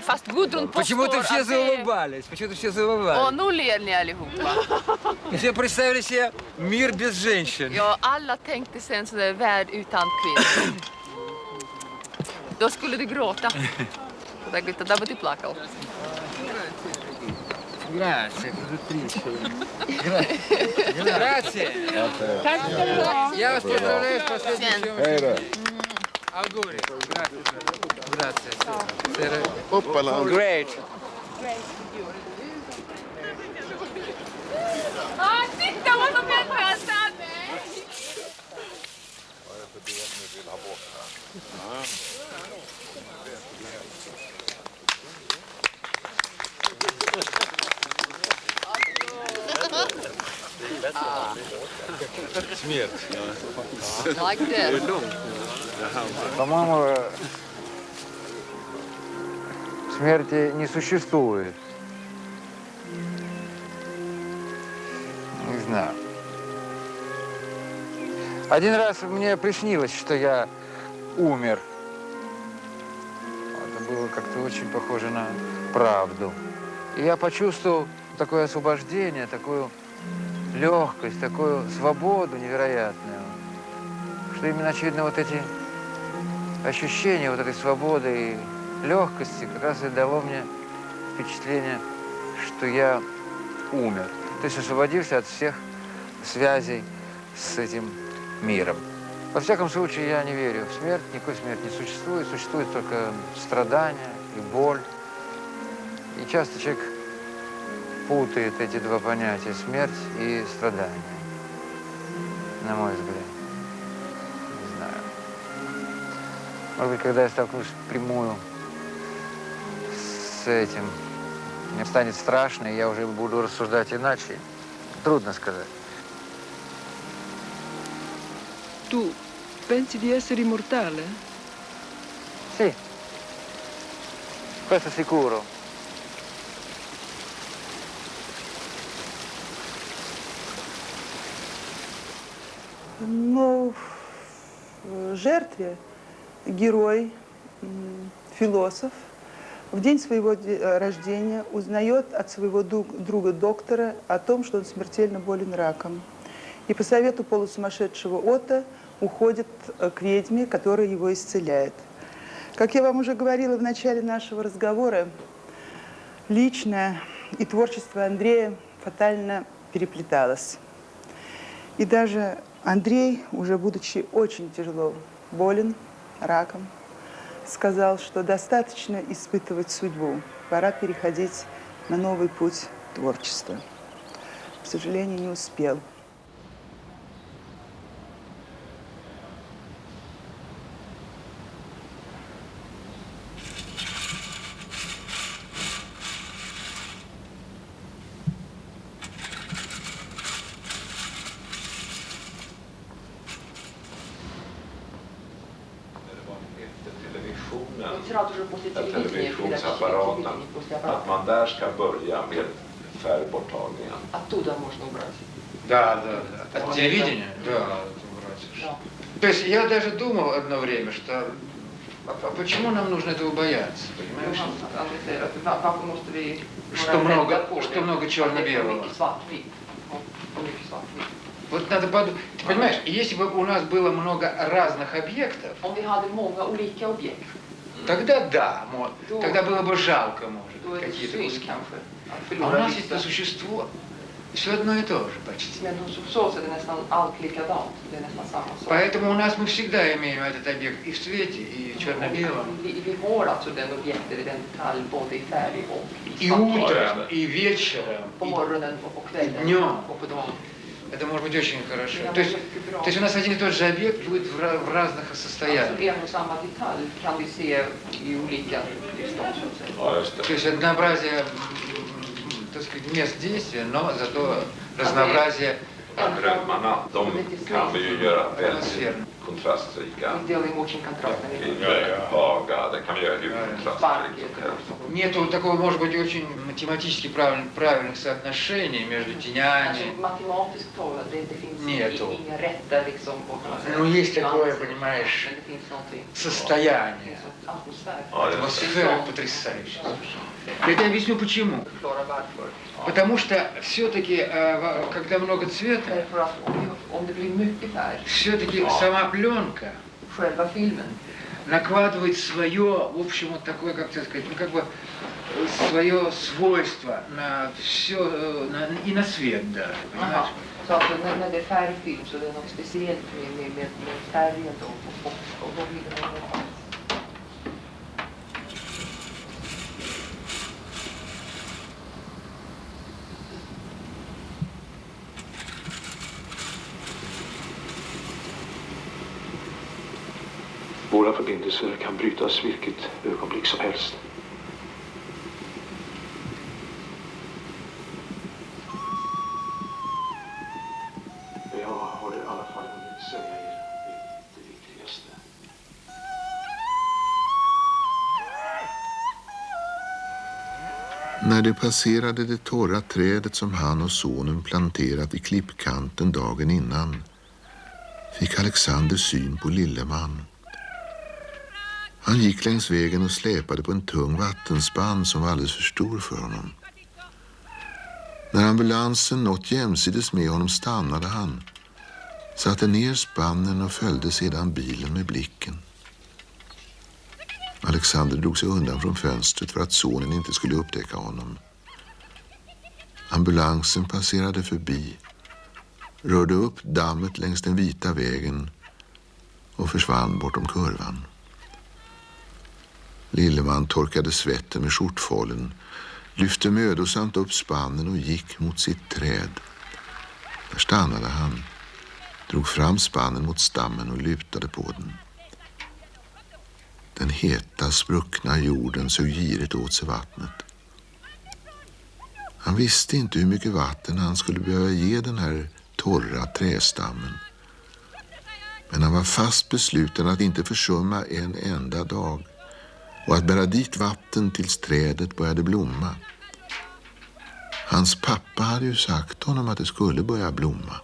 Fast Gudrun påstår Почему-то все att det... заулыбались. Почему-то все заулыбались. Och nu ler ni allihopa. Все представили себе мир без женщин. Ja, alla tänkte sig en sån där värld utan kvinnor. Då skulle du gråta. Da bi ti plakao. Grazie, produttrice. Grazie. Tack ska du ha. Я вас поздравляю с последующим. Hej då. Auguri. Grazie. Hoppala. Great. Ah, titta vad de väntar sig! Смерть. Like this. По-моему, смерти не существует. Не знаю. Один раз мне приснилось, что я умер. Это было как-то очень похоже на правду. И я почувствовал такое освобождение, такую легкость, такую свободу невероятную, что именно, очевидно, вот эти ощущения вот этой свободы и легкости как раз и дало мне впечатление, что я умер. То есть освободился от всех связей с этим миром. Во всяком случае, я не верю в смерть, никакой смерти не существует. Существует только страдания и боль. И часто человек путает эти два понятия – смерть и страдания, на мой взгляд. Не знаю. Может быть, когда я столкнусь впрямую с этим, мне станет страшно, и я уже буду рассуждать иначе. Трудно сказать. Tu pensi di essere immortale? Sì, questo sicuro. Но в жертве герой, философ, в день своего рождения узнает от своего друга-доктора о том, что он смертельно болен раком. И по совету полусумасшедшего Отто уходит к ведьме, которая его исцеляет. Как я вам уже говорила в начале нашего разговора, личное и творчество Андрея фатально переплеталось. И даже Андрей, уже будучи очень тяжело болен раком, сказал, что достаточно испытывать судьбу, пора переходить на новый путь творчества. К сожалению, не успел. Televisionsapparaten, att man där ska börja med färgborttagningen. Оттуда можно убрать. Да. От телевидения? Да. То есть я даже думал одно время, что а почему нам нужно этого бояться, понимаешь? Что много черно-белого. Вот надо подумать. Ты понимаешь, если бы у нас было много разных объектов, тогда да, тогда было бы жалко, может, какие-то куски. А у нас есть существо, все одно и то же почти. Поэтому у нас мы всегда имеем этот объект и в цвете, и в черно-белом. И утром, и вечером, и днем. Это может быть очень хорошо. То есть у нас один и тот же объект будет в разных состояниях. То есть однообразие, так сказать, мест действия, но зато разнообразие Drömmarna, de kan vi ju göra väldigt kontrastrika. Делаем очень контрастными. Vaga, det kan vi göra hur kontrastrikt som helst. Нету такого, может быть, очень математически правильных соотношений между тенями. Matematiskt talat, det finns Нету. inga rätta liksom. Ну, есть такое, понимаешь, состояние. Атмосфера потрясающая. Я тебе объясню почему. Потому что все-таки, когда много цвета, все-таки сама пленка накладывает свое, в общем, вот такое, как сказать, ну, как бы свое свойство на все, и на свет даже, понимаешь? Så alltså när det är färgfilm så det är något speciellt med färgen och då blir det något annat. Våra förbindelser kan brytas vilket ögonblick som helst. Jag har i alla fall hunnit säga er det viktigaste. När de passerade det torra trädet som han och sonen planterat i klippkanten dagen innan fick Alexander syn på Lilleman. Han gick längs vägen och släpade på en tung vattenspann som var alldeles för stor för honom. När ambulansen nått jämsides med honom stannade han, satte ner spannen och följde sedan bilen med blicken. Alexander drog sig undan från fönstret för att sonen inte skulle upptäcka honom. Ambulansen passerade förbi, rörde upp dammet längs den vita vägen och försvann bortom kurvan. Lilleman torkade svetten med skjortfållen, lyfte mödosamt upp spannen och gick mot sitt träd. Där stannade han, drog fram spannen mot stammen och lutade på den. Den heta, spruckna jorden såg girigt åt sig vattnet. Han visste inte hur mycket vatten han skulle behöva ge den här torra trästammen. Men han var fast besluten att inte försumma en enda dag och att bära dit vatten tills trädet började blomma. Hans pappa hade ju sagt honom att det skulle börja blomma.